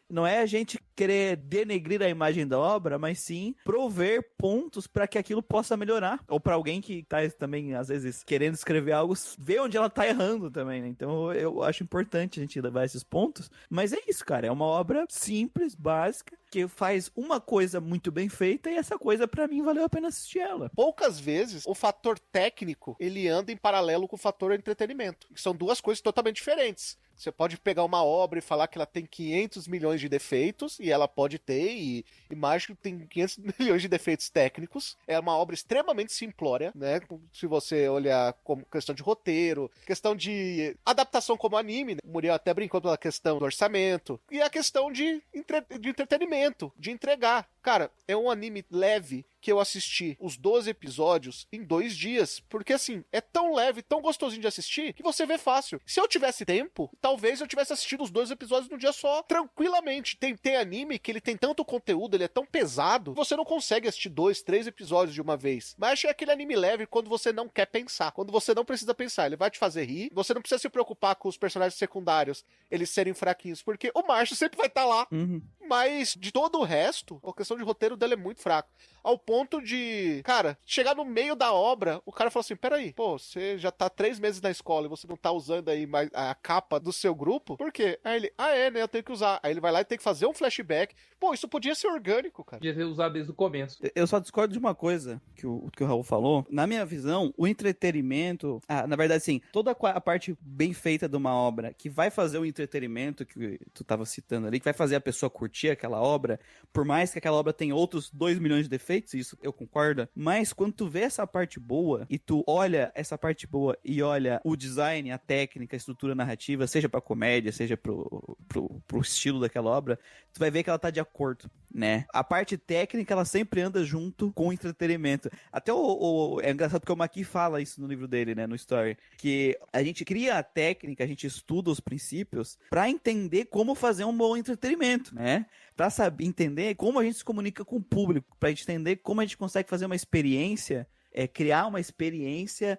não é a gente querer denegrir a imagem da obra, mas sim prover pontos para que aquilo possa melhorar. Ou para alguém que tá também, às vezes, querendo escrever algo, ver onde ela tá errando também, né? Então eu acho importante a gente levar esses pontos. Mas é isso, cara. É uma obra simples, básica, que faz uma coisa muito bem feita, e essa coisa, para mim, valeu a pena assistir ela. Poucas vezes o fator técnico, ele anda em paralelo com o fator entretenimento. São duas coisas totalmente diferentes. Você pode pegar uma obra e falar que ela tem 500 milhões de defeitos, e ela pode ter, e Mágico tem 500 milhões de defeitos técnicos. É uma obra extremamente simplória, né? Se você olhar como questão de roteiro, questão de adaptação como anime, né? O Muriel até brincou pela questão do orçamento, e a questão de entretenimento, de entregar. Cara, é um anime leve que eu assisti os 12 episódios em 2 dias, porque assim, é tão leve, tão gostosinho de assistir, que você vê fácil. Se eu tivesse tempo, talvez eu tivesse assistido os 2 episódios num dia só, tranquilamente. Tem anime que ele tem tanto conteúdo, ele é tão pesado, você não consegue assistir 2, 3 episódios de uma vez. Mas é aquele anime leve quando você não quer pensar, quando você não precisa pensar, ele vai te fazer rir, você não precisa se preocupar com os personagens secundários, eles serem fraquinhos, porque o Marshall sempre vai estar lá. Mas de todo o resto, a questão de roteiro dele é muito fraco. Ao ponto de, cara, chegar no meio da obra, o cara fala assim, peraí, pô, você já tá 3 meses na escola e você não tá usando aí mais a capa do seu grupo? Por quê? Aí ele, né, eu tenho que usar. Aí ele vai lá e tem que fazer um flashback. Pô, isso podia ser orgânico, cara. Podia ter usado desde o começo. Eu só discordo de uma coisa que o Raul falou. Na minha visão, o entretenimento, na verdade, sim, toda a parte bem feita de uma obra que vai fazer o entretenimento que tu tava citando ali, que vai fazer a pessoa curtir aquela obra, por mais que aquela obra tenha outros 2 milhões de defeitos, isso eu concordo, mas quando tu vê essa parte boa, e tu olha essa parte boa e olha o design, a técnica, a estrutura narrativa, seja pra comédia, seja pro estilo daquela obra, tu vai ver que ela tá de acordo. né? A parte técnica, ela sempre anda junto com o entretenimento. Até é engraçado porque o Maki fala isso no livro dele, né, no Story, que a gente cria a técnica, a gente estuda os princípios pra entender como fazer um bom entretenimento, né? Pra saber entender como a gente se comunica com o público, pra gente entender como a gente consegue fazer uma experiência, criar uma experiência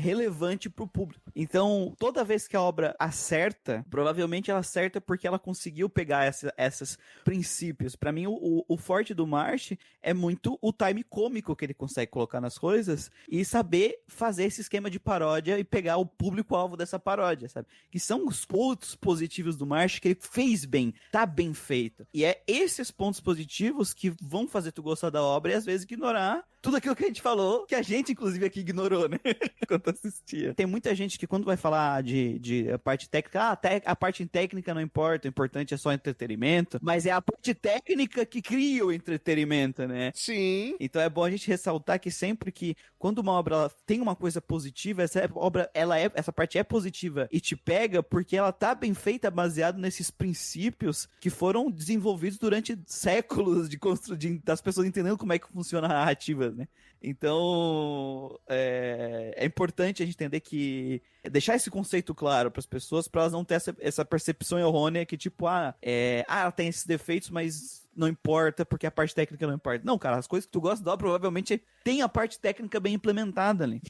relevante pro público. Então, toda vez que a obra acerta, provavelmente ela acerta porque ela conseguiu pegar esses princípios. Pra mim, o forte do Marsh é muito o time cômico que ele consegue colocar nas coisas e saber fazer esse esquema de paródia e pegar o público-alvo dessa paródia, sabe? Que são os pontos positivos do Marsh que ele fez bem, tá bem feito. E é esses pontos positivos que vão fazer tu gostar da obra e às vezes ignorar tudo aquilo que a gente falou, que a gente, inclusive, aqui ignorou, né? Enquanto assistia. Tem muita gente que quando vai falar de a parte técnica, a parte técnica não importa, o importante é só entretenimento, mas é a parte técnica que cria o entretenimento, né? Sim. Então é bom a gente ressaltar que sempre que, quando uma obra ela tem uma coisa positiva, essa parte é positiva e te pega porque ela tá bem feita, baseado nesses princípios que foram desenvolvidos durante séculos das pessoas entendendo como é que funciona a narrativa, né? Então, é importante a gente entender que deixar esse conceito claro para as pessoas, para elas não ter essa percepção errônea que tipo, ela tem esses defeitos, mas não importa porque a parte técnica não importa. Não, cara, as coisas que tu gosta da obra provavelmente tem a parte técnica bem implementada ali.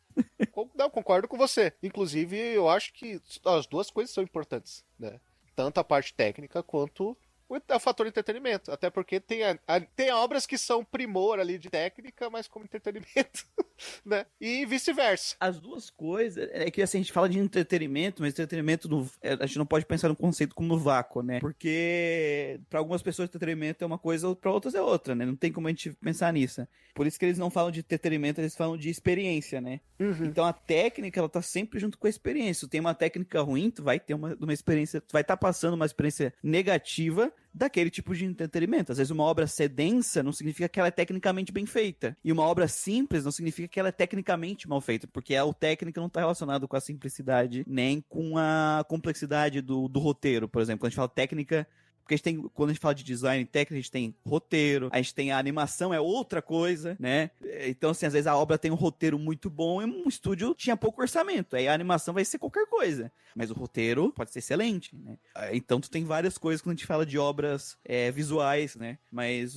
Não, concordo com você. Inclusive, eu acho que as duas coisas são importantes, né? Tanto a parte técnica quanto o fator entretenimento. Até porque tem obras que são primor ali de técnica, mas como entretenimento, né? E vice-versa. As duas coisas, é que assim, a gente fala de entretenimento, mas entretenimento, a gente não pode pensar no conceito como no vácuo, né? Porque para algumas pessoas entretenimento é uma coisa, para outras é outra, né? Não tem como a gente pensar nisso. Por isso que eles não falam de entretenimento, eles falam de experiência, né? Uhum. Então a técnica, ela tá sempre junto com a experiência. Se tem uma técnica ruim, tu vai ter uma experiência, tu vai estar passando uma experiência negativa daquele tipo de entretenimento. Às vezes uma obra ser densa não significa que ela é tecnicamente bem feita. E uma obra simples não significa que ela é tecnicamente mal feita, porque o técnico não está relacionado com a simplicidade, nem com a complexidade do roteiro, por exemplo. Quando a gente fala técnica, porque quando a gente fala de design técnico, a gente tem roteiro, a gente tem a animação, é outra coisa, né? Então, assim, às vezes a obra tem um roteiro muito bom e um estúdio tinha pouco orçamento. Aí a animação vai ser qualquer coisa. Mas o roteiro pode ser excelente, né? Então, tu tem várias coisas quando a gente fala de obras visuais, né? Mas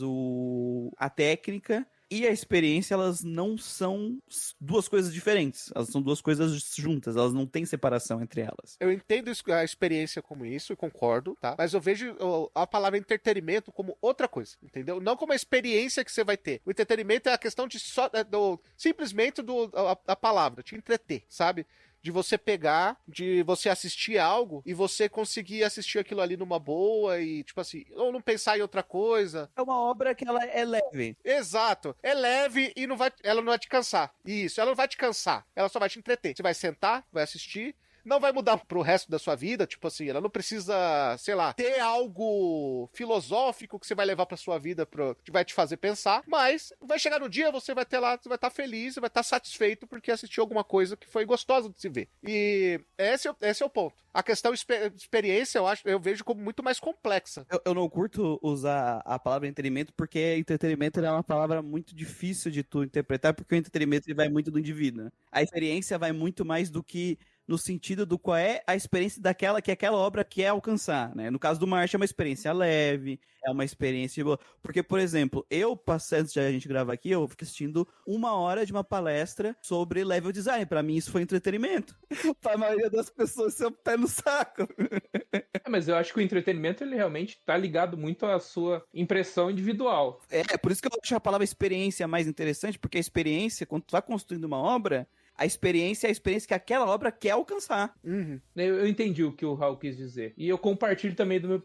a técnica e a experiência, elas não são duas coisas diferentes. Elas são duas coisas juntas. Elas não têm separação entre elas. Eu entendo a experiência como isso e concordo, tá? Mas eu vejo a palavra entretenimento como outra coisa, entendeu? Não como a experiência que você vai ter. O entretenimento é a questão de simplesmente a palavra, te entreter, sabe? De você pegar, de você assistir algo e você conseguir assistir aquilo ali numa boa e, tipo assim, ou não pensar em outra coisa. É uma obra que ela é leve. Exato. É leve e ela não vai te cansar. Isso, ela não vai te cansar. Ela só vai te entreter. Você vai sentar, vai assistir. Não vai mudar pro resto da sua vida, tipo assim, ela não precisa, sei lá, ter algo filosófico que você vai levar pra sua vida, que vai te fazer pensar, mas vai chegar no dia, você vai ter lá, você vai estar feliz, você vai estar satisfeito porque assistiu alguma coisa que foi gostosa de se ver. E esse é o ponto. A questão experiência, eu vejo como muito mais complexa. Eu não curto usar a palavra entretenimento porque entretenimento é uma palavra muito difícil de tu interpretar, porque o entretenimento ele vai muito do indivíduo, né? A experiência vai muito mais do que no sentido do qual é a experiência que aquela obra quer alcançar, né? No caso do Marsh é uma experiência leve, é uma experiência boa. Porque, por exemplo, antes de a gente gravar aqui, eu fiquei assistindo 1 hora de uma palestra sobre level design. Pra mim, isso foi entretenimento. Pra maioria das pessoas, isso é um pé no saco. Mas eu acho que o entretenimento, ele realmente tá ligado muito à sua impressão individual. Por isso que eu acho a palavra experiência mais interessante, porque a experiência, quando tu tá construindo uma obra, a experiência é a experiência que aquela obra quer alcançar. Uhum. Eu entendi o que o Raul quis dizer. E eu compartilho também do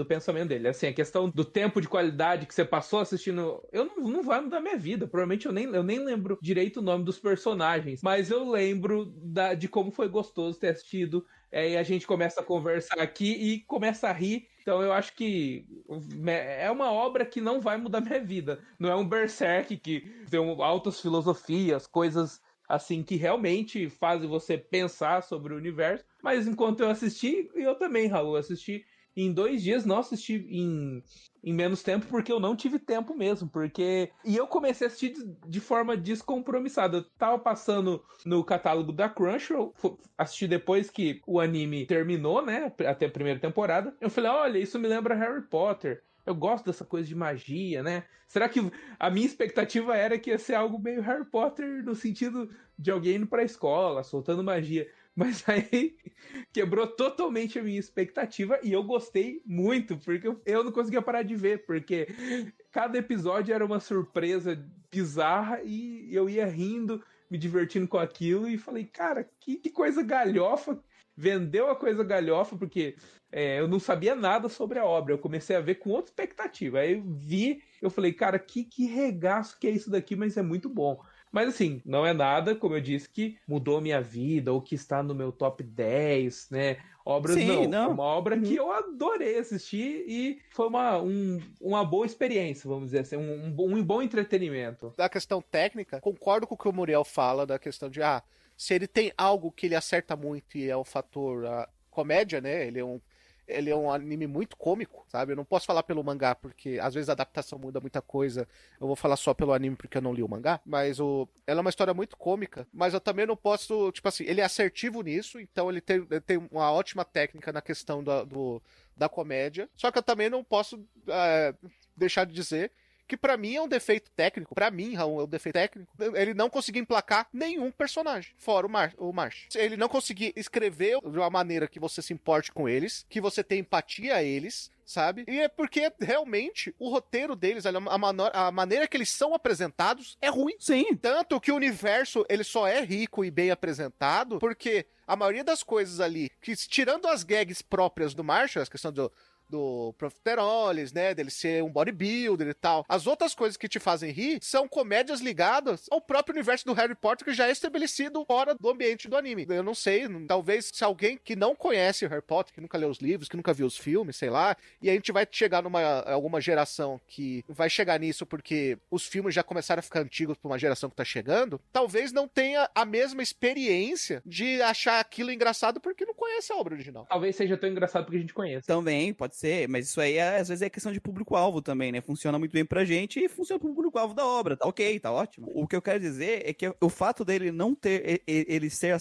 pensamento dele. Assim, a questão do tempo de qualidade que você passou assistindo, não vai mudar minha vida. Provavelmente eu nem lembro direito o nome dos personagens. Mas eu lembro de como foi gostoso ter assistido. E a gente começa a conversar aqui e começa a rir. Então eu acho que é uma obra que não vai mudar minha vida. Não é um Berserk que tem altas filosofias, coisas assim, que realmente fazem você pensar sobre o universo. Mas enquanto eu assisti, e eu também, Raul, assisti, em 2 dias, não assisti em menos tempo, porque eu não tive tempo mesmo, E eu comecei a assistir de forma descompromissada. Eu tava passando no catálogo da Crunchyroll, assisti depois que o anime terminou, né, até a primeira temporada. Eu falei, olha, isso me lembra Harry Potter. Eu gosto dessa coisa de magia, né? Será que a minha expectativa era que ia ser algo meio Harry Potter, no sentido de alguém indo pra escola, soltando magia? Mas aí quebrou totalmente a minha expectativa e eu gostei muito, porque eu não conseguia parar de ver, porque cada episódio era uma surpresa bizarra e eu ia rindo, me divertindo com aquilo e falei, cara, que coisa galhofa. Vendeu a coisa galhofa, porque eu não sabia nada sobre a obra. Eu comecei a ver com outra expectativa. Aí eu vi, eu falei, cara, que regaço que é isso daqui, mas é muito bom. Mas assim, não é nada, como eu disse, que mudou minha vida ou que está no meu top 10, né? Obras. Sim, não. É uma obra que eu adorei assistir e foi uma boa experiência, vamos dizer assim, um bom entretenimento. Da questão técnica, concordo com o que o Muriel fala, da questão de, se ele tem algo que ele acerta muito e é o fator comédia, né? Ele é um anime muito cômico, sabe? Eu não posso falar pelo mangá, porque às vezes a adaptação muda muita coisa. Eu vou falar só pelo anime porque eu não li o mangá. Mas ela é uma história muito cômica. Mas eu também não posso... Tipo assim, ele é assertivo nisso. Então ele tem uma ótima técnica na questão da comédia. Só que eu também não posso deixar de dizer que pra mim é um defeito técnico. Pra mim, Raul, é um defeito técnico. Ele não conseguia emplacar nenhum personagem, fora o Marsh. Ele não conseguia escrever de uma maneira que você se importe com eles, que você tenha empatia a eles, sabe? E é porque, realmente, o roteiro deles, a maneira que eles são apresentados é ruim. Sim. Tanto que o universo, ele só é rico e bem apresentado porque a maioria das coisas ali, que tirando as gags próprias do Marshall, a questão do Profiteroles, né, dele ser um bodybuilder e tal. As outras coisas que te fazem rir são comédias ligadas ao próprio universo do Harry Potter, que já é estabelecido fora do ambiente do anime. Eu não sei, talvez se alguém que não conhece o Harry Potter, que nunca leu os livros, que nunca viu os filmes, sei lá, e a gente vai chegar alguma geração que vai chegar nisso porque os filmes já começaram a ficar antigos pra uma geração que tá chegando, talvez não tenha a mesma experiência de achar aquilo engraçado porque não conhece a obra original. Talvez seja tão engraçado porque a gente conhece. Também, pode ser, mas isso aí às vezes é questão de público-alvo também, né? Funciona muito bem pra gente e funciona pro público-alvo da obra, tá ok, tá ótimo. O que eu quero dizer é que o fato dele não ter, ele ser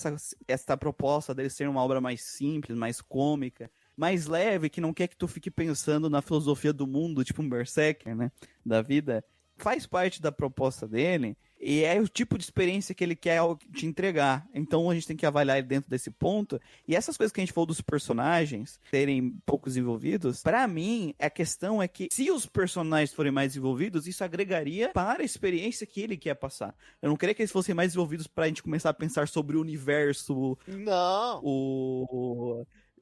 essa proposta dele ser uma obra mais simples, mais cômica, mais leve, que não quer que tu fique pensando na filosofia do mundo, tipo um Berserker, né? Da vida, faz parte da proposta dele. E é o tipo de experiência que ele quer te entregar. Então a gente tem que avaliar ele dentro desse ponto. E essas coisas que a gente falou dos personagens serem pouco desenvolvidos, pra mim, a questão é que se os personagens forem mais desenvolvidos, isso agregaria para a experiência que ele quer passar. Eu não queria que eles fossem mais desenvolvidos pra gente começar a pensar sobre o universo. Não.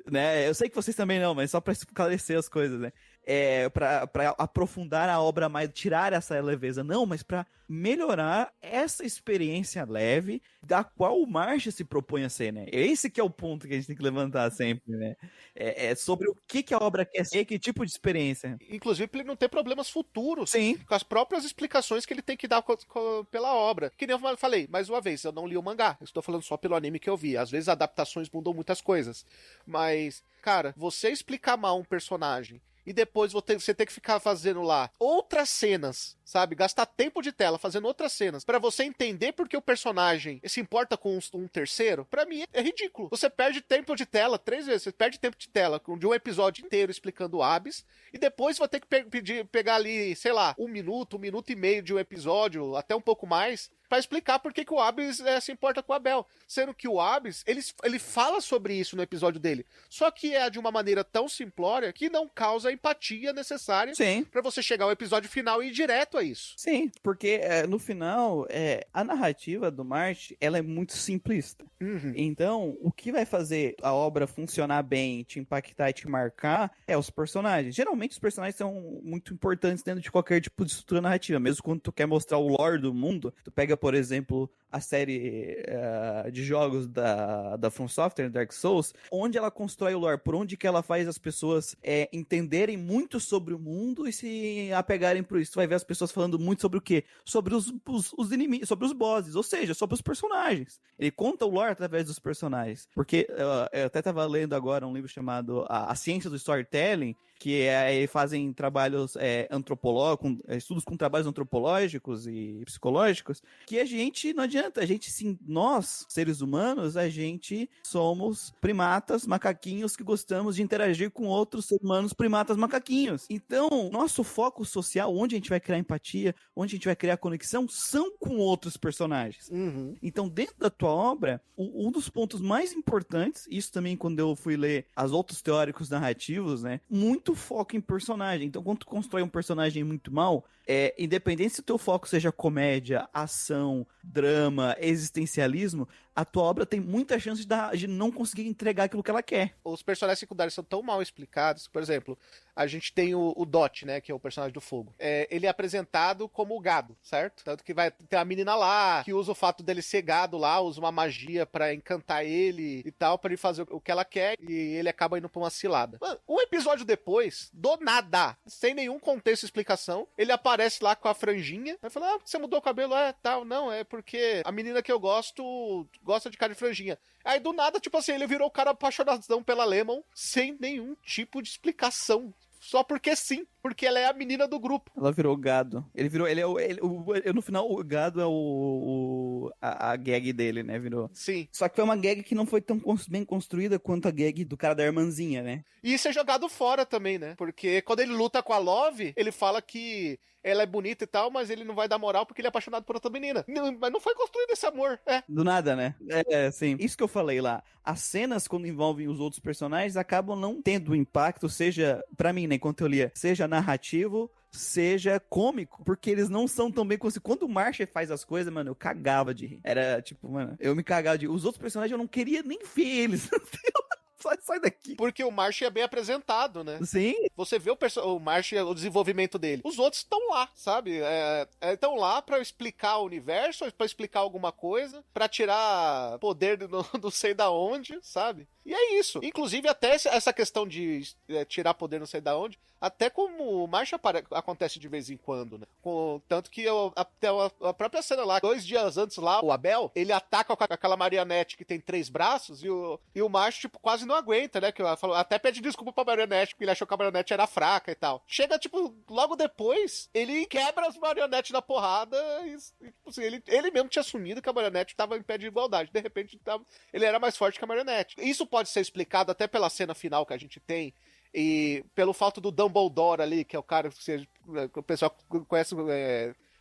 Né? Eu sei que vocês também não, mas só pra esclarecer as coisas, né? Pra aprofundar a obra mais, tirar essa leveza. Não, mas pra melhorar essa experiência leve da qual o Marsh se propõe a ser, né? Esse que é o ponto que a gente tem que levantar sempre, né? É sobre o que a obra quer ser, que tipo de experiência. Inclusive pra ele não ter problemas futuros. Sim. Com as próprias explicações que ele tem que dar pela obra. Que nem eu falei, mais uma vez, eu não li o mangá. Eu estou falando só pelo anime que eu vi. Às vezes adaptações mudam muitas coisas. Mas, cara, você explicar mal um personagem e depois você ter que ficar fazendo lá outras cenas, sabe? Gastar tempo de tela fazendo outras cenas pra você entender porque o personagem se importa com um terceiro, pra mim é ridículo. Você perde tempo de tela 3 vezes. Você perde tempo de tela de um episódio inteiro explicando o Abyss e depois vai ter que pegar ali, sei lá, 1 minuto e meio de um episódio, até um pouco mais, pra explicar por que o Abyss se importa com o Abel. Sendo que o Abyss, ele fala sobre isso no episódio dele. Só que é de uma maneira tão simplória que não causa a empatia necessária pra você chegar ao episódio final e ir direto a isso. Sim, porque no final, a narrativa do Marsh, ela é muito simplista. Uhum. Então, o que vai fazer a obra funcionar bem, te impactar e te marcar, é os personagens. Geralmente, os personagens são muito importantes dentro de qualquer tipo de estrutura narrativa. Mesmo quando tu quer mostrar o lore do mundo, tu pega, por exemplo, a série de jogos da From Software, Dark Souls, onde ela constrói o lore, por onde que ela faz as pessoas entenderem muito sobre o mundo e se apegarem por isso. Tu vai ver as pessoas falando muito sobre o quê? Sobre os inimigos, sobre os bosses, ou seja, sobre os personagens. Ele conta o lore através dos personagens. Porque eu até tava lendo agora um livro chamado A Ciência do Storytelling, que fazem trabalhos antropológicos, estudos com trabalhos antropológicos e psicológicos, que a gente, não adianta, a gente sim, nós, seres humanos, a gente somos primatas, macaquinhos que gostamos de interagir com outros seres humanos, primatas, macaquinhos. Então, nosso foco social, onde a gente vai criar empatia, onde a gente vai criar conexão, são com outros personagens. Uhum. Então, dentro da tua obra, um dos pontos mais importantes, isso também quando eu fui ler os outros teóricos narrativos, né, muito foco em personagem. Então, quando tu constrói um personagem muito mal, independente se o teu foco seja comédia, ação, drama, existencialismo, a tua obra tem muita chance de não conseguir entregar aquilo que ela quer. Os personagens secundários são tão mal explicados. Por exemplo, a gente tem o Dot, né, que é o personagem do fogo. Ele é apresentado como o gado, certo? Tanto que vai ter a menina lá, que usa o fato dele ser gado lá, usa uma magia pra encantar ele e tal, pra ele fazer o que ela quer, e ele acaba indo pra uma cilada. Mano, um episódio depois, do nada, sem nenhum contexto e explicação, ele aparece lá com a franjinha, vai falar, você mudou o cabelo, tal, não, é porque a menina que eu gosta de cara de franjinha. Aí do nada, tipo assim, ele virou o cara apaixonadão pela Lemon, sem nenhum tipo de explicação. Só porque sim, porque ela é a menina do grupo. Ela virou gado. No final, o gado é a gag dele, né? Virou. Sim. Só que foi uma gag que não foi tão bem construída quanto a gag do cara da irmãzinha, né? E isso é jogado fora também, né? Porque quando ele luta com a Love, ele fala que ela é bonita e tal, mas ele não vai dar moral porque ele é apaixonado por outra menina. Mas não foi construído esse amor, Do nada, né? Sim. Isso que eu falei lá. As cenas, quando envolvem os outros personagens, acabam não tendo impacto, seja, pra mim, né, enquanto eu lia, seja narrativo, seja cômico, porque eles não são tão bem construídos. Quando o Marshall faz as coisas, mano, eu cagava de rir. Era, tipo, mano, eu me cagava de rir. Os outros personagens, eu não queria nem ver eles. Sai daqui. Porque o Marsh é bem apresentado, né? Sim. Você vê o Marsh, o desenvolvimento dele. Os outros estão lá, sabe? Estão lá pra explicar o universo, pra explicar alguma coisa, pra tirar poder não sei da onde, sabe? E é isso. Inclusive, até essa questão de tirar poder não sei da onde, até como o Marsh acontece de vez em quando, né? Tanto que até a própria cena lá, 2 dias antes lá, o Abel, ele ataca com aquela marionete que tem 3 braços e o Marsh, tipo, quase não aguenta, né? Que até pede desculpa pra marionete, porque ele achou que a marionete era fraca e tal. Chega, tipo, logo depois, ele quebra as marionetes na porrada e tipo assim, ele mesmo tinha assumido que a marionete tava em pé de igualdade. De repente, ele era mais forte que a marionete. Isso pode ser explicado até pela cena final que a gente tem e pelo fato do Dumbledore ali, que é o cara que o pessoal que conhece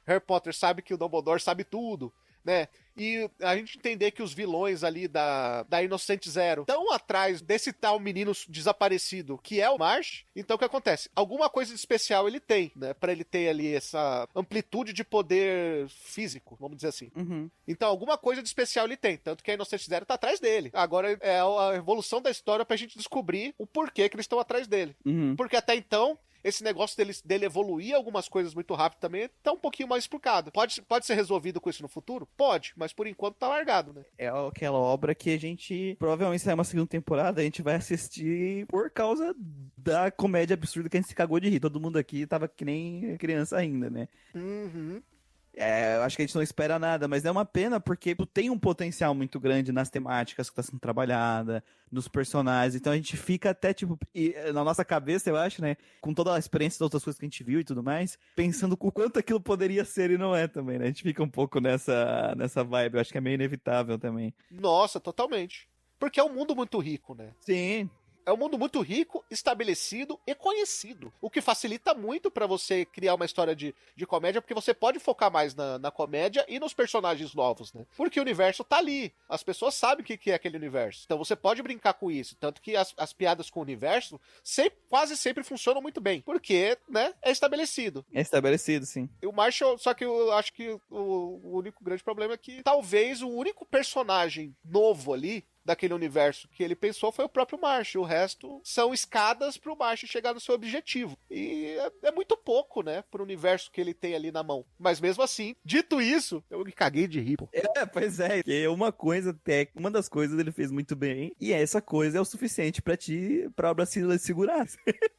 Harry Potter sabe que o Dumbledore sabe tudo, né? E a gente entender que os vilões ali da Inocente Zero estão atrás desse tal menino desaparecido, que é o Marsh. Então o que acontece? Alguma coisa de especial ele tem, né? Pra ele ter ali essa amplitude de poder físico, vamos dizer assim. Uhum. Então alguma coisa de especial ele tem, tanto que a Inocente Zero tá atrás dele. Agora é a evolução da história pra gente descobrir o porquê que eles estão atrás dele. Uhum. Porque até então esse negócio dele evoluir algumas coisas muito rápido também tá um pouquinho mais explicado. Pode ser resolvido com isso no futuro? Pode, mas por enquanto tá largado, né? É aquela obra que a gente, provavelmente, se sair uma segunda temporada, a gente vai assistir por causa da comédia absurda que a gente se cagou de rir. Todo mundo aqui tava que nem criança ainda, né? Uhum. Eu acho que a gente não espera nada, mas é uma pena porque tu tem um potencial muito grande nas temáticas que tá sendo trabalhada, nos personagens, então a gente fica até, tipo, na nossa cabeça, eu acho, né, com toda a experiência das outras coisas que a gente viu e tudo mais, pensando o quanto aquilo poderia ser e não é também, né, a gente fica um pouco nessa vibe, eu acho que é meio inevitável também. Nossa, totalmente. Porque é um mundo muito rico, né? Sim. É um mundo muito rico, estabelecido e conhecido. O que facilita muito pra você criar uma história de comédia, porque você pode focar mais na comédia e nos personagens novos, né? Porque o universo tá ali. As pessoas sabem o que é aquele universo. Então você pode brincar com isso. Tanto que as piadas com o universo quase sempre funcionam muito bem. Porque, né, é estabelecido. É estabelecido, sim. E o Marshall, só que eu acho que o único grande problema é que talvez o único personagem novo ali daquele universo que ele pensou foi o próprio Marsh. O resto são escadas pro Marsh chegar no seu objetivo. E é muito pouco, né, pro universo que ele tem ali na mão. Mas mesmo assim, dito isso, eu me caguei de rir, pô. Pois é, que uma das coisas ele fez muito bem, e essa coisa é o suficiente pra obra se segurar.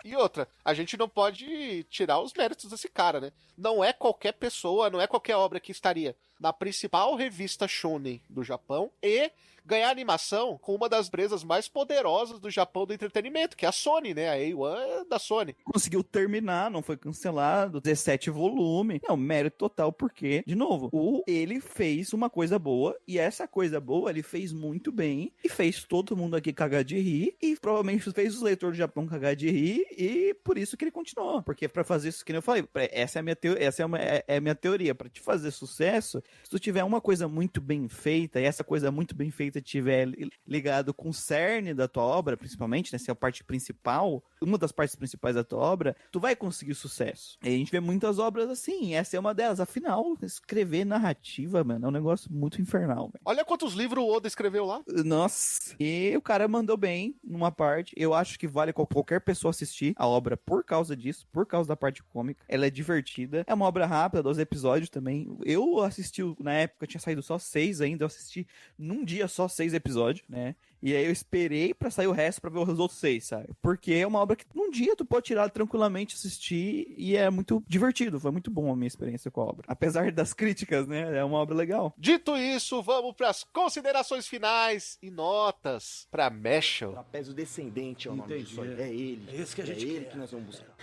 E outra, a gente não pode tirar os méritos desse cara, né? Não é qualquer pessoa, não é qualquer obra que estaria na principal revista shonen do Japão e ganhar animação com uma das empresas mais poderosas do Japão do entretenimento, que é a Sony, né? A A1 é da Sony. Conseguiu terminar, não foi cancelado, 17 volumes. Não, mérito total, porque, de novo, ele fez uma coisa boa, e essa coisa boa ele fez muito bem, e fez todo mundo aqui cagar de rir, e provavelmente fez os leitores do Japão cagar de rir, e por isso que ele continuou. Porque pra fazer isso, que nem eu falei, essa é a minha teoria. Pra te fazer sucesso, se tu tiver uma coisa muito bem feita, e essa coisa muito bem feita tiver ligado com o cerne da tua obra, principalmente, né, se é a parte principal, uma das partes principais da tua obra, tu vai conseguir sucesso. E a gente vê muitas obras assim, essa é uma delas. Afinal, escrever narrativa, mano, é um negócio muito infernal, velho. Olha quantos livros o Oda escreveu lá. Nossa, e o cara mandou bem numa parte. Eu acho que vale qualquer pessoa assistir a obra por causa disso, por causa da parte cômica. Ela é divertida, é uma obra rápida, 12 episódios também. Eu assisti, na época tinha saído só 6 ainda, eu assisti num dia só 6 episódios, né? E aí eu esperei pra sair o resto pra ver os outros 6, sabe? Porque é uma obra que num dia tu pode tirar tranquilamente, assistir, e é muito divertido. Foi muito bom a minha experiência com a obra. Apesar das críticas, né? É uma obra legal. Dito isso, vamos pras considerações finais e notas pra Meshel. Trapézio descendente é o nome disso aí. É ele. É esse que a gente ele quer. que nós vamos buscar.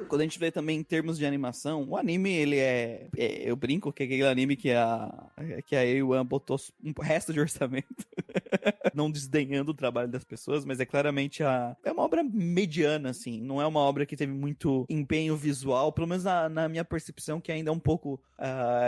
Quando a gente vê também em termos de animação, o anime, ele eu brinco que é aquele anime que a A1 botou um resto de orçamento. Não desdenhando o trabalho das pessoas, mas é claramente é uma obra mediana, assim. Não é uma obra que teve muito empenho visual, pelo menos na minha percepção, que ainda é um pouco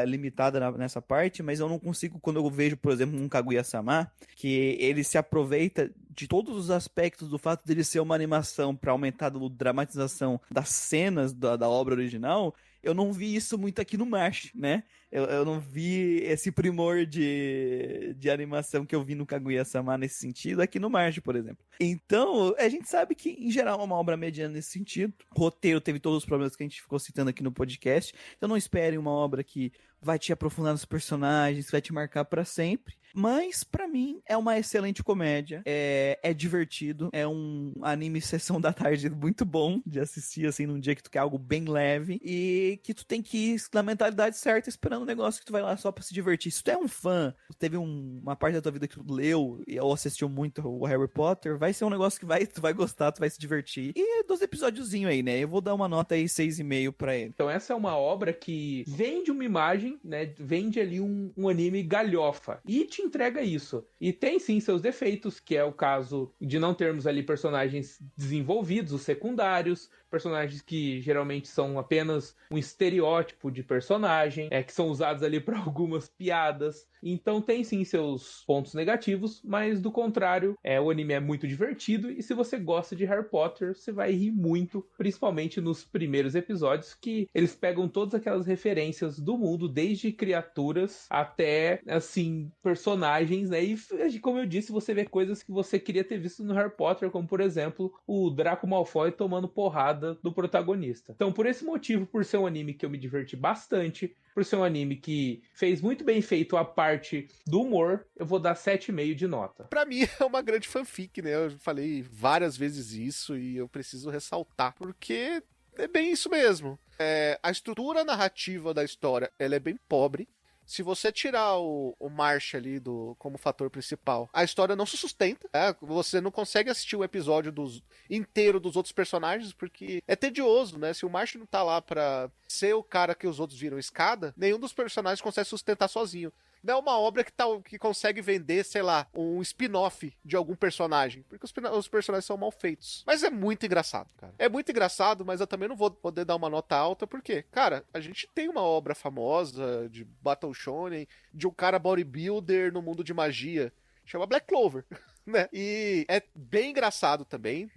limitada nessa parte, mas eu não consigo, quando eu vejo, por exemplo, um Kaguya-sama, que ele se aproveita de todos os aspectos do fato dele ser uma animação para aumentar a dramatização das cenas da obra original. Eu não vi isso muito aqui no Mash, né? Eu não vi esse primor de animação que eu vi no Kaguya-sama nesse sentido aqui no Mash, por exemplo. Então, a gente sabe que, em geral, é uma obra mediana nesse sentido. O roteiro teve todos os problemas que a gente ficou citando aqui no podcast. Então, não esperem uma obra que vai te aprofundar nos personagens, vai te marcar pra sempre. Mas, pra mim, é uma excelente comédia. É divertido. É um anime sessão da tarde muito bom de assistir, assim, num dia que tu quer algo bem leve. E que tu tem que ir na mentalidade certa, esperando um negócio que tu vai lá só pra se divertir. Se tu é um fã, teve uma parte da tua vida que tu leu ou assistiu muito o Harry Potter, vai ser um negócio que tu vai gostar, tu vai se divertir. E é 12 episódiozinho aí, né? Eu vou dar uma nota aí 6,5 pra ele. Então essa é uma obra que vende uma imagem, né? Vende ali um anime galhofa. E te entrega isso. E tem sim seus defeitos, que é o caso de não termos ali personagens desenvolvidos, os secundários, personagens que geralmente são apenas um estereótipo de personagem, que são usados ali para algumas piadas. Então tem sim seus pontos negativos, mas do contrário, o anime é muito divertido, e se você gosta de Harry Potter, você vai rir muito, principalmente nos primeiros episódios, que eles pegam todas aquelas referências do mundo, desde criaturas até, assim, personagens, né? E como eu disse, você vê coisas que você queria ter visto no Harry Potter, como por exemplo, o Draco Malfoy tomando porrada do protagonista. Então, por esse motivo, por ser um anime que eu me diverti bastante, por ser um anime que fez muito bem feito a parte do humor, eu vou dar 7,5 de nota. Pra mim é uma grande fanfic, né? Eu falei várias vezes isso e eu preciso ressaltar, porque é bem isso mesmo. A estrutura narrativa da história, ela é bem pobre. Se você tirar o Marsh ali como fator principal, a história não se sustenta. Você não consegue assistir o episódio inteiro dos outros personagens, porque é tedioso, né? Se o Marsh não tá lá pra ser o cara que os outros viram escada, nenhum dos personagens consegue sustentar sozinho. Não é uma obra que consegue vender, sei lá, um spin-off de algum personagem. Porque os personagens são mal feitos. Mas é muito engraçado, cara. É muito engraçado, mas eu também não vou poder dar uma nota alta, porque, cara, a gente tem uma obra famosa de Battle Shonen, de um cara bodybuilder no mundo de magia. Chama Black Clover. Né? E é bem engraçado também.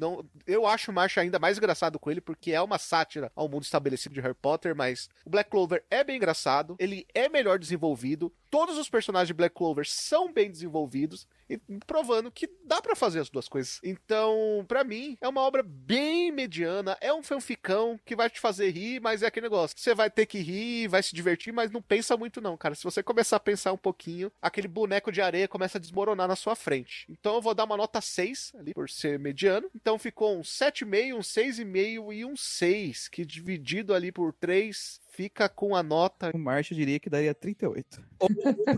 Eu acho o Marsh ainda mais engraçado com ele, porque é uma sátira ao mundo estabelecido de Harry Potter, mas o Black Clover é bem engraçado, ele é melhor desenvolvido, todos os personagens de Black Clover são bem desenvolvidos, e provando que dá pra fazer as duas coisas. Então, pra mim, é uma obra bem mediana, é um fanficão que vai te fazer rir, mas é aquele negócio, você vai ter que rir, vai se divertir, mas não pensa muito não, cara. Se você começar a pensar um pouquinho, aquele boneco de areia começa a desmoronar na sua frente. Então eu vou dar uma nota 6 ali, por ser mediano. Então ficou um 7,5, um 6,5 e um 6, que dividido ali por 3... fica com a nota... O March eu diria que daria 38. Ou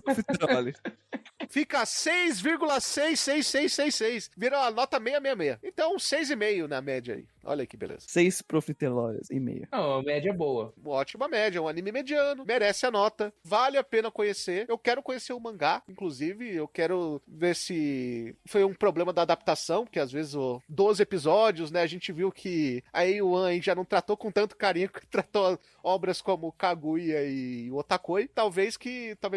profiterole. Fica 6,66666. Vira a nota 666. Então, 6,5 na média aí. Olha aí que beleza. 6 profiteroles e meio. Não, a média é boa. Uma ótima média, um anime mediano, merece a nota, vale a pena conhecer. Eu quero conhecer o mangá, inclusive, eu quero ver se foi um problema da adaptação, porque às vezes 12 episódios, né, a gente viu que a A1 já não tratou com tanto carinho que tratou obras como Kaguya e Otakoi. Talvez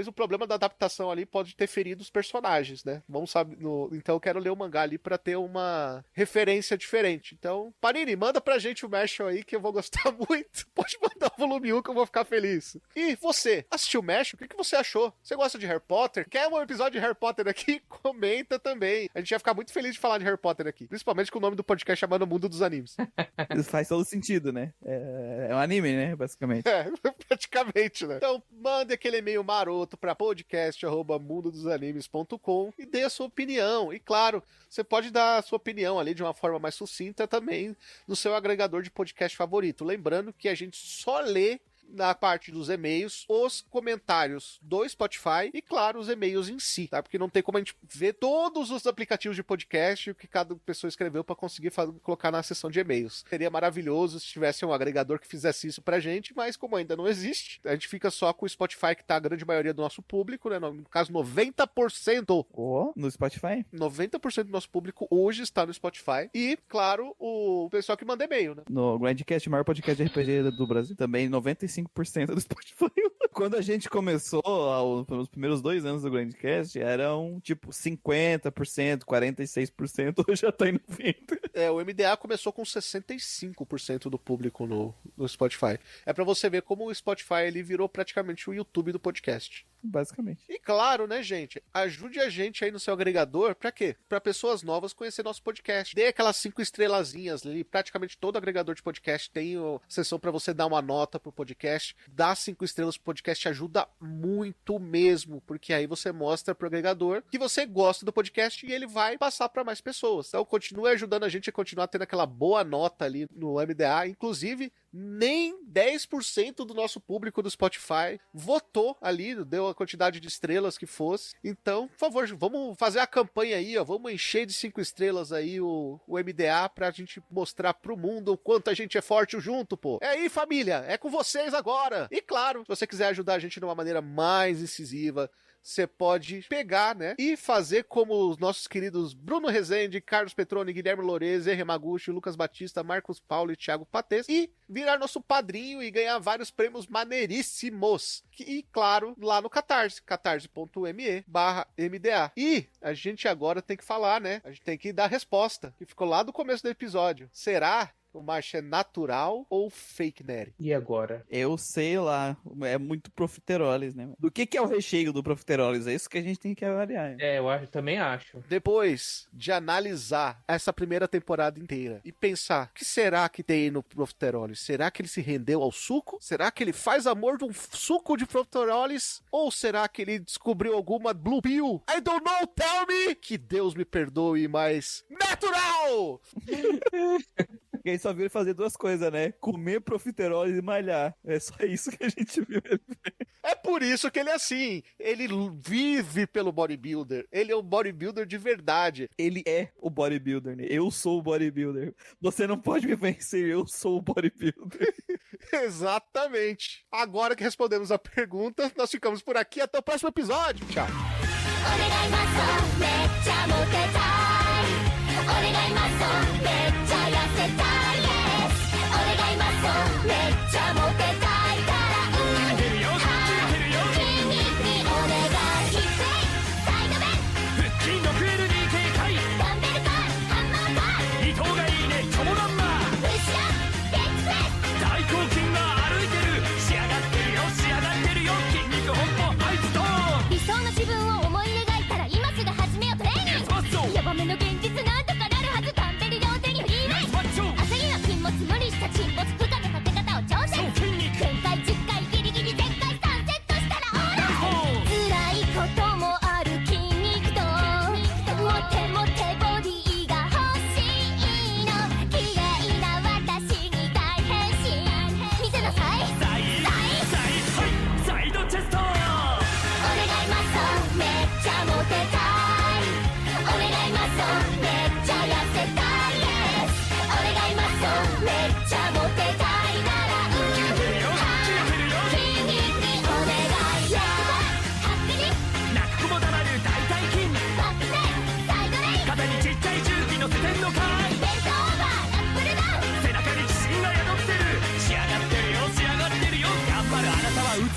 o problema da adaptação ali pode ter ferido os personagens, né? Vamos saber, então eu quero ler o mangá ali pra ter uma referência diferente. Então, Panini, manda pra gente o Mashle aí que eu vou gostar muito. Pode mandar o volume 1 que eu vou ficar feliz. E você, assistiu o Mashle? O que você achou? Você gosta de Harry Potter? Quer um episódio de Harry Potter aqui? Comenta também. A gente vai ficar muito feliz de falar de Harry Potter aqui. Principalmente com o nome do podcast chamando Mundo dos Animes. Isso faz todo sentido, né? É um anime, né? Basicamente. É, praticamente, né? Então, mande aquele e-mail maroto pra podcast@mundodosanimes.com e dê a sua opinião. E claro, você pode dar a sua opinião ali de uma forma mais sucinta também no seu agregador de podcast favorito. Lembrando que a gente só lê na parte dos e-mails, os comentários do Spotify e, claro, os e-mails em si, tá? Porque não tem como a gente ver todos os aplicativos de podcast o que cada pessoa escreveu para conseguir colocar na seção de e-mails. Seria maravilhoso se tivesse um agregador que fizesse isso pra gente, mas como ainda não existe, a gente fica só com o Spotify, que tá a grande maioria do nosso público, né? No caso, 90%. No Spotify? 90% do nosso público hoje está no Spotify. E, claro, o pessoal que manda e-mail, né? No Grandcast, o maior podcast de RPG do Brasil, também 95% do Spotify. Quando a gente começou, nos primeiros 2 anos do Grandcast, eram tipo 50%, 46%, hoje já tá em 90%. O MDA começou com 65% do público no Spotify. É pra você ver como o Spotify ele virou praticamente o YouTube do podcast. Basicamente. E claro, né, gente? Ajude a gente aí no seu agregador. Pra quê? Pra pessoas novas conhecer nosso podcast. Dê aquelas 5 estrelazinhas ali. Praticamente todo agregador de podcast tem a seção pra você dar uma nota pro podcast. Dar 5 estrelas pro podcast ajuda muito mesmo. Porque aí você mostra pro agregador que você gosta do podcast e ele vai passar pra mais pessoas. Então continue ajudando a gente a continuar tendo aquela boa nota ali no MDA. Inclusive, nem 10% do nosso público do Spotify votou ali, deu a quantidade de estrelas que fosse. Então, por favor, vamos fazer a campanha aí, ó. Vamos encher de 5 estrelas aí o MDA pra gente mostrar pro mundo o quanto a gente é forte junto, pô. É aí, família, é com vocês agora. E claro, se você quiser ajudar a gente de uma maneira mais incisiva, você pode pegar, né, e fazer como os nossos queridos Bruno Rezende, Carlos Petroni, Guilherme Lorez, Henri Maguchi, Lucas Batista, Marcos Paulo e Thiago Patês e virar nosso padrinho e ganhar vários prêmios maneiríssimos. E, claro, lá no Catarse, catarse.me/MDA. E a gente agora tem que falar, né, a gente tem que dar a resposta, que ficou lá do começo do episódio. Será o March é natural ou fake nerd? E agora? Eu sei lá, é muito profiteroles, né? Do que é o recheio do profiteroles? É isso que a gente tem que avaliar. Também acho. Depois de analisar essa primeira temporada inteira e pensar, o que será que tem no profiteroles? Será que ele se rendeu ao suco? Será que ele faz amor de um suco de profiteroles? Ou será que ele descobriu alguma blue pill? I don't know, tell me! Que Deus me perdoe, mas natural! E aí só viu ele fazer 2 coisas, né? Comer profiteroles e malhar. É só isso que a gente viu. É por isso que ele é assim. Ele vive pelo bodybuilder. Ele é um bodybuilder de verdade. Ele é o bodybuilder, né? Eu sou o bodybuilder. Você não pode me vencer, eu sou o bodybuilder. Exatamente. Agora que respondemos a pergunta, nós ficamos por aqui. Até o próximo episódio. Tchau.理想の自分を思い描いたら今すぐ始めようトレーニング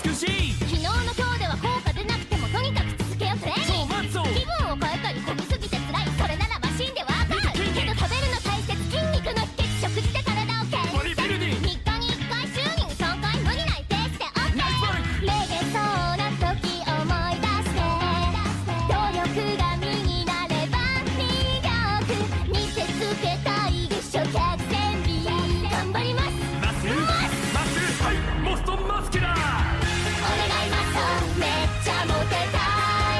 美しい昨日の今日では効果出なくてもとにかく続けようトレーニング気分を変えたり漕ぎすぎて辛いそれならマシンでワークアウトけど食べるの大切筋肉の秘訣食事で体を健ボディビルディング3日に1回週に3回無理ないペースで OK めげそうな時思い出して努力が身になれば魅力見せつけたいでしょ百戦錬頑張りますマッスルはいモストマスキュラーお願いマッソめっちゃモテたい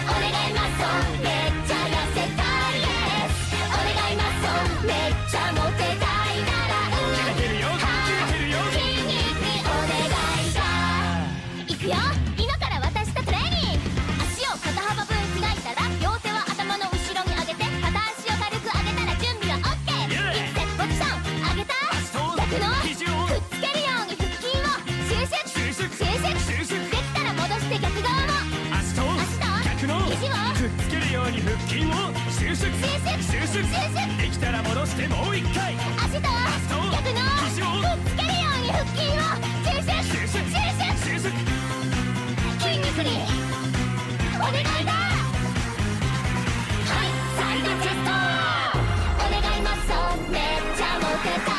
お願いマッソめっちゃ痩せたい Yes お願いマッソめっちゃモテたいなら決めてるよ決めてるよ筋肉お願いだいくよ今から私とトレーニング足を肩幅分開いたら両手は頭の後ろに上げて片足を軽く上げたら準備は OK 一セットポジション上げた逆の肘をくっつけるように腹筋を収縮収縮できたら戻して逆側も足と足と逆の肘をくっつけるように腹筋を収縮できたら戻してもう一回足と逆の肘をくっつけるように腹筋を収縮収縮筋肉にお願いだはいサイドチェストお願いマッソめっちゃモテたい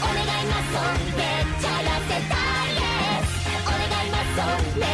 お願いマッソめっちゃ痩せたい Yes お願いマッソめっ